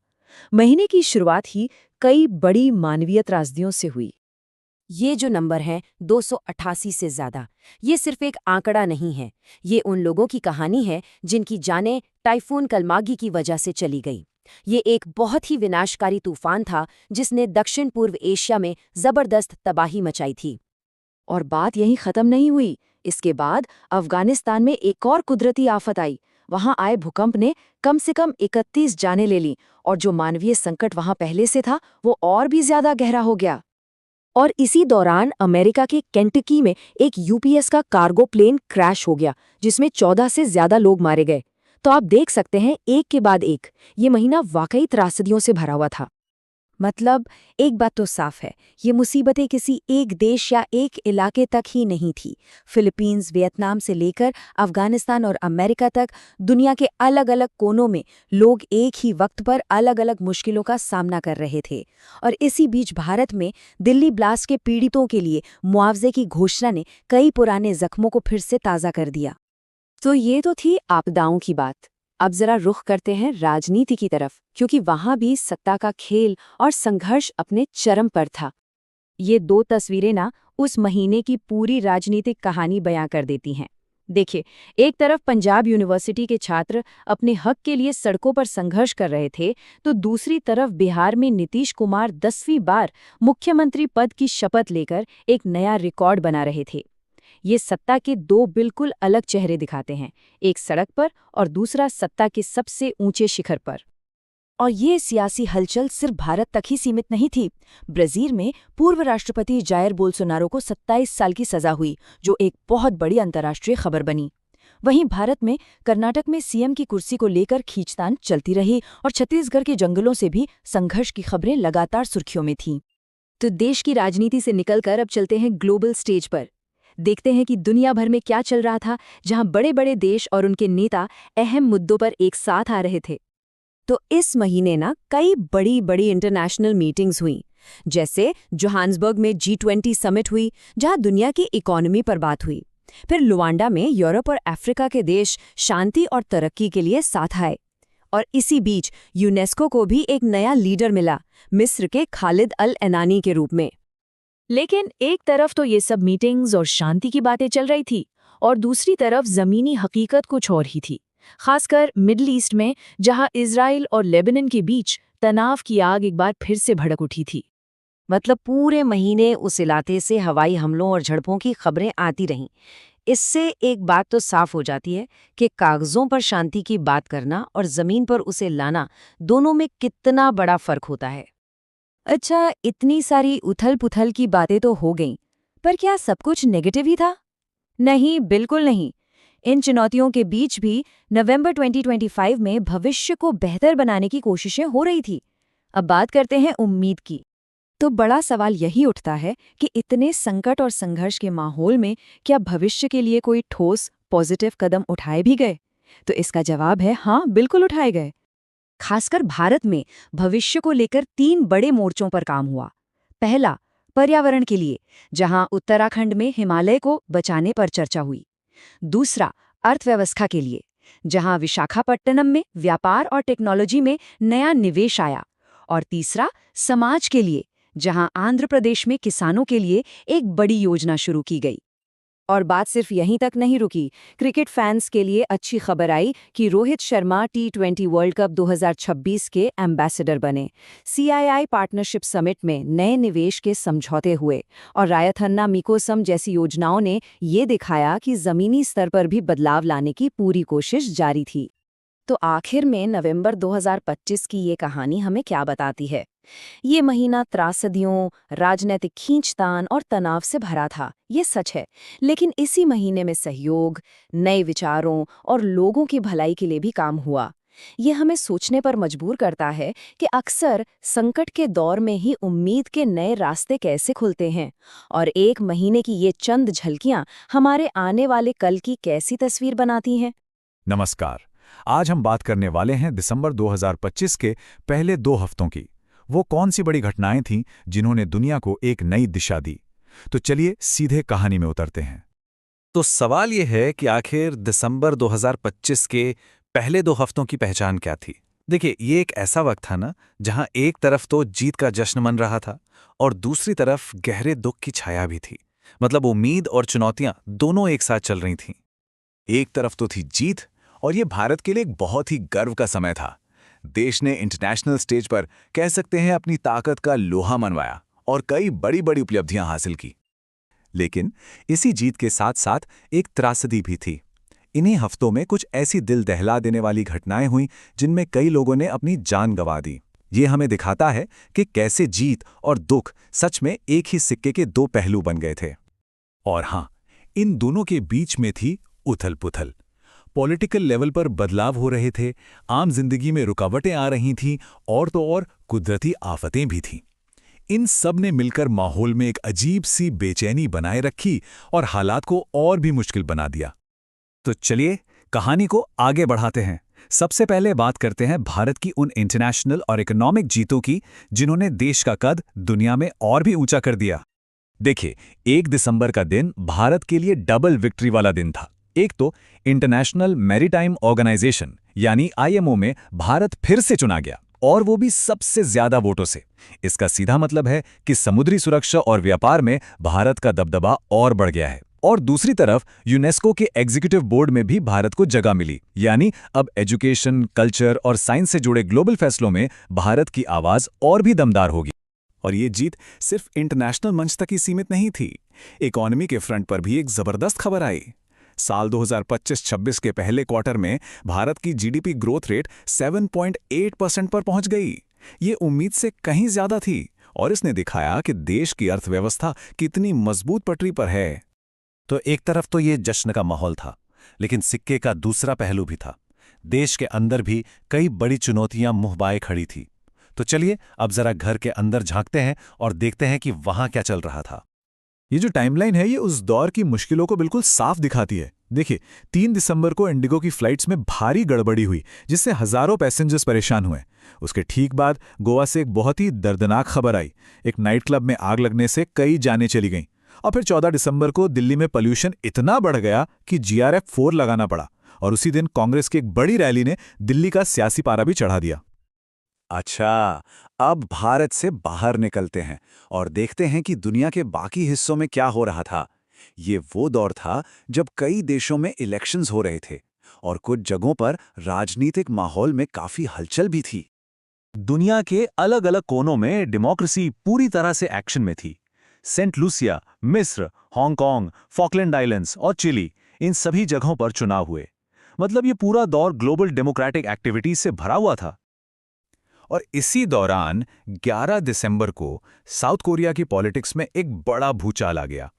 महीने की शुरुआत ही कई बड़ी मानवीय त्रासदियों से हुई। ये जो नंबर है 288 से ज्यादा, ये सिर्फ एक आंकड़ा नहीं है। ये उन लोगों की कहानी है जिनकी जानें टाइफून कलमागी की वजह से चली गई। ये एक बहुत ही विनाशकारी तूफान था जिसने दक्षिण पूर्व एशिया में जबरदस्त तबाही मचाई थी। और बात यहीं खत्म नहीं हुई। इसके बाद अफगानिस्तान में एक और कुदरती आफत आई। वहां आए भूकंप ने कम से कम 31 जानें ले लीं और जो मानवीय संकट वहां पहले से था वो और भी ज्यादा गहरा हो गया। और इसी दौरान अमेरिका के केंटकी में एक यूपीएस का कार्गो प्लेन क्रैश हो गया जिसमें 14 से ज्यादा लोग मारे गए। तो आप देख सकते हैं एक के बाद एक ये महीना वाकई त्रासदियों से भरा हुआ था। मतलब एक बात तो साफ है, ये मुसीबतें किसी एक देश या एक इलाके तक ही नहीं थी। फिलीपींस, वियतनाम से लेकर अफगानिस्तान और अमेरिका तक दुनिया के अलग अलग कोनों में लोग एक ही वक्त पर अलग अलग मुश्किलों का सामना कर रहे थे। और इसी बीच भारत में दिल्ली ब्लास्ट के पीड़ितों के लिए मुआवजे की घोषणा ने कई पुराने जख्मों को फिर से ताज़ा कर दिया। तो ये तो थी आपदाओं की बात। अब जरा रुख करते हैं राजनीति की तरफ, क्योंकि वहां भी सत्ता का खेल और संघर्ष अपने चरम पर था। ये दो तस्वीरें ना उस महीने की पूरी राजनीतिक कहानी बयां कर देती हैं। देखिए, एक तरफ पंजाब यूनिवर्सिटी के छात्र अपने हक के लिए सड़कों पर संघर्ष कर रहे थे, तो दूसरी तरफ बिहार में नीतीश कुमार 10वीं बार मुख्यमंत्री पद की शपथ लेकर एक नया रिकॉर्ड बना रहे थे। ये सत्ता के दो बिल्कुल अलग चेहरे दिखाते हैं, एक सड़क पर और दूसरा सत्ता के सबसे ऊंचे शिखर पर। और ये सियासी हलचल सिर्फ भारत तक ही सीमित नहीं थी। ब्राजील में पूर्व राष्ट्रपति जायर बोल्सोनारो को 27 साल की सजा हुई, जो एक बहुत बड़ी अंतर्राष्ट्रीय खबर बनी। वहीं भारत में कर्नाटक में सीएम की कुर्सी को लेकर खींचतान चलती रही और छत्तीसगढ़ के जंगलों से भी संघर्ष की खबरें लगातार सुर्खियों में थीं। तो देश की राजनीति से निकलकर अब चलते हैं ग्लोबल स्टेज पर। देखते हैं कि दुनिया भर में क्या चल रहा था, जहां बड़े बड़े देश और उनके नेता अहम मुद्दों पर एक साथ आ रहे थे। तो इस महीने ना कई बड़ी बड़ी इंटरनेशनल मीटिंग्स हुई, जैसे जोहान्सबर्ग में G20 समिट हुई, जहां दुनिया की इकोनॉमी पर बात हुई। फिर लुवांडा में यूरोप और अफ्रीका के देश शांति और तरक्की के लिए साथ आए। और इसी बीच यूनेस्को को भी एक नया लीडर मिला, मिस्र के खालिद अल एनानी के रूप में। लेकिन एक तरफ तो ये सब मीटिंग्स और शांति की बातें चल रही थी, और दूसरी तरफ ज़मीनी हकीकत कुछ और ही थी। खासकर मिडल ईस्ट में, जहां इजराइल और लेबनान के बीच तनाव की आग एक बार फिर से भड़क उठी थी। मतलब पूरे महीने उस इलाके से हवाई हमलों और झड़पों की खबरें आती रहीं। इससे एक बात तो साफ हो जाती है कि कागजों पर शांति की बात करना और जमीन पर उसे लाना, दोनों में कितना बड़ा फर्क होता है। अच्छा, इतनी सारी उथल-पुथल की बातें तो हो गईं, पर क्या सब कुछ नेगेटिव ही था? नहीं, बिल्कुल नहीं। इन चुनौतियों के बीच भी नवंबर 2025 में भविष्य को बेहतर बनाने की कोशिशें हो रही थी। अब बात करते हैं उम्मीद की। तो बड़ा सवाल यही उठता है कि इतने संकट और संघर्ष के माहौल में क्या भविष्य के लिए कोई ठोस, पॉजिटिव कदम उठाए भी गए? तो इसका जवाब है हाँ, बिल्कुल उठाए गए। खासकर भारत में भविष्य को लेकर 3 बड़े मोर्चों पर काम हुआ। पहला, पर्यावरण के लिए, जहां उत्तराखंड में हिमालय को बचाने पर चर्चा हुई। दूसरा, अर्थव्यवस्था के लिए, जहां विशाखापट्टनम में व्यापार और टेक्नोलॉजी में नया निवेश आया। और तीसरा, समाज के लिए, जहां आंध्र प्रदेश में किसानों के लिए एक बड़ी योजना शुरू की गई। और बात सिर्फ यहीं तक नहीं रुकी। क्रिकेट फैंस के लिए अच्छी खबर आई कि Rohit Sharma T20 world cup 2026 के एम्बेसडर बने। CII पार्टनरशिप समिट में नए निवेश के समझौते हुए और रायथन्ना मिकोसम जैसी योजनाओं ने ये दिखाया कि ज़मीनी स्तर पर भी बदलाव लाने की पूरी कोशिश जारी थी। तो आखिर में नवंबर 2025 की ये कहानी हमें क्या बताती है? ये महीना त्रासदियों, राजनीतिक खींचतान और तनाव से भरा था, ये सच है। लेकिन इसी महीने में सहयोग, नए विचारों और लोगों की भलाई के लिए भी काम हुआ। ये हमें सोचने पर मजबूर करता है कि अक्सर संकट के दौर में ही उम्मीद के नए रास्ते कैसे खुलते हैं, और एक महीने की ये चंद झलकियां हमारे आने वाले कल की कैसी तस्वीर बनाती हैं। नमस्कार। आज हम बात करने वाले हैं दिसंबर 2025 के पहले 2 हफ्तों की। वो कौन सी बड़ी घटनाएं थीं जिन्होंने दुनिया को एक नई दिशा दी? तो चलिए सीधे कहानी में उतरते हैं। तो सवाल ये है कि आखिर दिसंबर 2025 के पहले 2 हफ्तों की पहचान क्या थी? देखिए, ये एक ऐसा वक्त था ना, जहां एक तरफ तो जीत का जश्न मन रहा था और दूसरी तरफ गहरे दुख की छाया भी थी। मतलब उम्मीद और चुनौतियां दोनों एक साथ चल रही थीं। एक तरफ तो थी जीत और ये भारत के लिए एक बहुत ही गर्व का समय था। देश ने इंटरनेशनल स्टेज पर कह सकते हैं अपनी ताकत का लोहा मनवाया और कई बड़ी बड़ी उपलब्धियां हासिल की। लेकिन इसी जीत के साथ साथ एक त्रासदी भी थी। इन्हीं हफ्तों में कुछ ऐसी दिल दहला देने वाली घटनाएं हुईं जिनमें कई लोगों ने अपनी जान गंवा दी। ये हमें दिखाता है कि कैसे जीत और दुख सच में एक ही सिक्के के 2 पहलू बन गए थे। और हाँ, इन दोनों के बीच में थी उथल-पुथल। पॉलिटिकल लेवल पर बदलाव हो रहे थे, आम जिंदगी में रुकावटें आ रही थीं और तो और कुदरती आफतें भी थीं। इन सब ने मिलकर माहौल में एक अजीब सी बेचैनी बनाए रखी और हालात को और भी मुश्किल बना दिया। तो चलिए कहानी को आगे बढ़ाते हैं। सबसे पहले बात करते हैं भारत की उन इंटरनेशनल और इकोनॉमिक जीतों की जिन्होंने देश का कद दुनिया में और भी ऊंचा कर दिया। देखिए, 1 दिसंबर का दिन भारत के लिए डबल विक्ट्री वाला दिन था। एक तो इंटरनेशनल मैरीटाइम ऑर्गेनाइजेशन यानी आईएमओ में भारत फिर से चुना गया, और वो भी सबसे ज्यादा वोटों से। इसका सीधा मतलब है कि समुद्री सुरक्षा और व्यापार में भारत का दबदबा और बढ़ गया है। और दूसरी तरफ यूनेस्को के एग्जीक्यूटिव बोर्ड में भी भारत को जगह मिली, यानी अब एजुकेशन, कल्चर और साइंस से जुड़े ग्लोबल फैसलों में भारत की आवाज और भी दमदार होगी। और ये जीत सिर्फ इंटरनेशनल मंच तक ही सीमित नहीं थी। इकोनॉमी के फ्रंट पर भी एक जबरदस्त खबर आई। साल 2025-26 के पहले क्वार्टर में भारत की जीडीपी ग्रोथ रेट 7.8% पर पहुंच गई। ये उम्मीद से कहीं ज्यादा थी और इसने दिखाया कि देश की अर्थव्यवस्था कितनी मजबूत पटरी पर है। तो एक तरफ तो ये जश्न का माहौल था, लेकिन सिक्के का दूसरा पहलू भी था। देश के अंदर भी कई बड़ी चुनौतियां मुंह बाए खड़ी थी। तो चलिए अब जरा घर के अंदर झांकते हैं और देखते हैं कि वहां क्या चल रहा था। ये जो टाइमलाइन है ये उस दौर की मुश्किलों को बिल्कुल साफ दिखाती है। देखिए, 3 दिसंबर को इंडिगो की फ्लाइट्स में भारी गड़बड़ी हुई जिससे हजारों पैसेंजर्स परेशान हुए। उसके ठीक बाद गोवा से एक बहुत ही दर्दनाक खबर आई। एक नाइट क्लब में आग लगने से कई जानें चली गईं। और फिर 14 दिसंबर को दिल्ली में पॉल्यूशन इतना बढ़ गया कि GRF 4 लगाना पड़ा, और उसी दिन कांग्रेस की एक बड़ी रैली ने दिल्ली का सियासी पारा भी चढ़ा दिया। अच्छा, अब भारत से बाहर निकलते हैं और देखते हैं कि दुनिया के बाकी हिस्सों में क्या हो रहा था। ये वो दौर था जब कई देशों में इलेक्शंस हो रहे थे और कुछ जगहों पर राजनीतिक माहौल में काफी हलचल भी थी। दुनिया के अलग अलग कोनों में डेमोक्रेसी पूरी तरह से एक्शन में थी। सेंट लूसिया, मिस्र, हांगकांग, फॉकलैंड आइलैंड्स और चिली, इन सभी जगहों पर चुनाव हुए। मतलब ये पूरा दौर ग्लोबल डेमोक्रेटिक एक्टिविटीज से भरा हुआ था। और इसी दौरान 11 दिसंबर को साउथ कोरिया की पॉलिटिक्स में एक बड़ा भूचाल आ गया।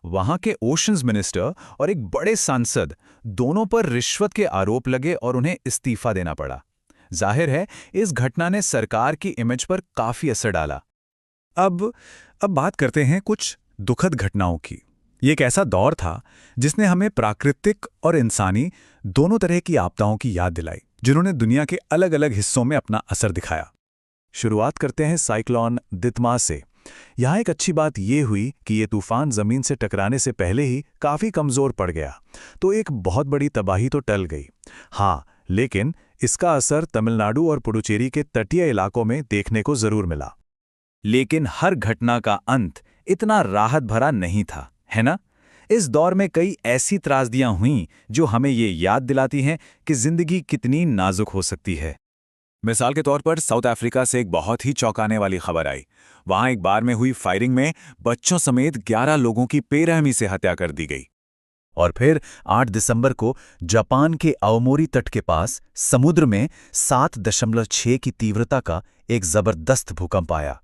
वहां के ओशंस मिनिस्टर और एक बड़े सांसद दोनों पर रिश्वत के आरोप लगे और उन्हें इस्तीफा देना पड़ा। जाहिर है इस घटना ने सरकार की इमेज पर काफी असर डाला। अब बात करते हैं कुछ दुखद घटनाओं की। ये एक ऐसा दौर था जिसने हमें प्राकृतिक और इंसानी दोनों तरह की आपदाओं की याद दिलाई, जिन्होंने दुनिया के अलग अलग हिस्सों में अपना असर दिखाया। शुरुआत करते हैं साइक्लोन दितमा से। यहाँ एक अच्छी बात ये हुई कि ये तूफान जमीन से टकराने से पहले ही काफी कमजोर पड़ गया, तो एक बहुत बड़ी तबाही तो टल गई। हाँ, लेकिन इसका असर तमिलनाडु और पुडुचेरी के तटीय इलाकों में देखने को जरूर मिला। लेकिन हर घटना का अंत इतना राहत भरा नहीं था, है ना? इस दौर में कई ऐसी त्रासदियां हुईं जो हमें ये याद दिलाती हैं कि जिंदगी कितनी नाजुक हो सकती है। मिसाल के तौर पर साउथ अफ्रीका से एक बहुत ही चौंकाने वाली खबर आई। वहां एक बार में हुई फायरिंग में बच्चों समेत 11 लोगों की बेरहमी से हत्या कर दी गई। और फिर 8 दिसंबर को जापान के अओमोरी तट के पास समुद्र में 7.6 की तीव्रता का एक जबरदस्त भूकंप आया।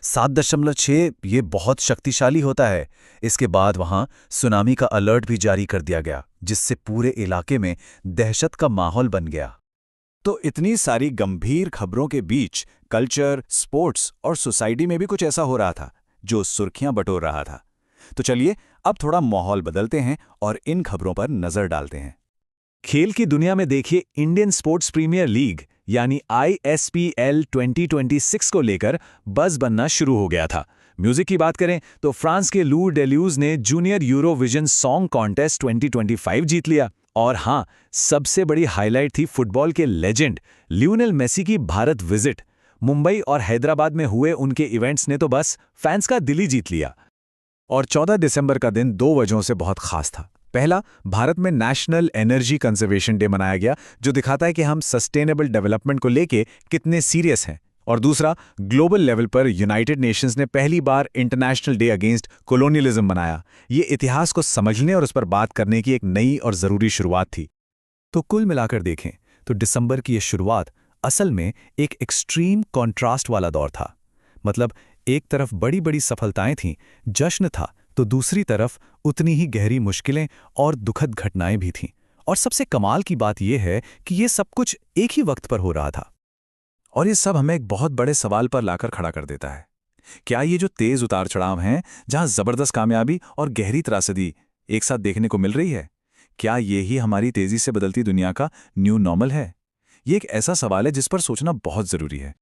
7.6 ये बहुत शक्तिशाली होता है। इसके बाद वहां सुनामी का अलर्ट भी जारी कर दिया गया, जिससे पूरे इलाके में दहशत का माहौल बन गया। तो इतनी सारी गंभीर खबरों के बीच कल्चर, स्पोर्ट्स और सोसाइटी में भी कुछ ऐसा हो रहा था जो सुर्खियां बटोर रहा था। तो चलिए अब थोड़ा माहौल बदलते हैं और इन खबरों पर नजर डालते हैं। खेल की दुनिया में देखिए, इंडियन स्पोर्ट्स प्रीमियर लीग यानी ISPL 2026 को लेकर बज़ बनना शुरू हो गया था। म्यूजिक की बात करें तो फ्रांस के लू डेल्यूज ने जूनियर यूरोविजन सॉन्ग कॉन्टेस्ट 2025 जीत लिया। और हाँ, सबसे बड़ी हाईलाइट थी फुटबॉल के लेजेंड लियोनेल मेसी की भारत विजिट। मुंबई और हैदराबाद में हुए उनके इवेंट्स ने तो बस फैंस का दिल ही जीत लिया। और 14 दिसंबर का दिन 2 वजहों से बहुत खास था। पहला, भारत में नेशनल एनर्जी कंजर्वेशन डे मनाया गया, जो दिखाता है कि हम सस्टेनेबल डेवलपमेंट को लेके कितने सीरियस हैं। और दूसरा, ग्लोबल लेवल पर यूनाइटेड नेशंस ने पहली बार इंटरनेशनल डे अगेंस्ट कोलोनियलिज्म मनाया। ये इतिहास को समझने और उस पर बात करने की एक नई और ज़रूरी शुरुआत थी। तो कुल मिलाकर देखें तो दिसंबर की ये शुरुआत असल में एक एक्सट्रीम कॉन्ट्रास्ट वाला दौर था। मतलब एक तरफ बड़ी बड़ी सफलताएं थीं, जश्न था, तो दूसरी तरफ उतनी ही गहरी मुश्किलें और दुखद घटनाएं भी थीं। और सबसे कमाल की बात यह है कि ये सब कुछ एक ही वक्त पर हो रहा था। और ये सब हमें एक बहुत बड़े सवाल पर लाकर खड़ा कर देता है। क्या ये जो तेज उतार चढ़ाव हैं, जहां जबरदस्त कामयाबी और गहरी त्रासदी एक साथ देखने को मिल रही है, क्या ये ही हमारी तेजी से बदलती दुनिया का न्यू नॉर्मल है? ये एक ऐसा सवाल है जिस पर सोचना बहुत जरूरी है।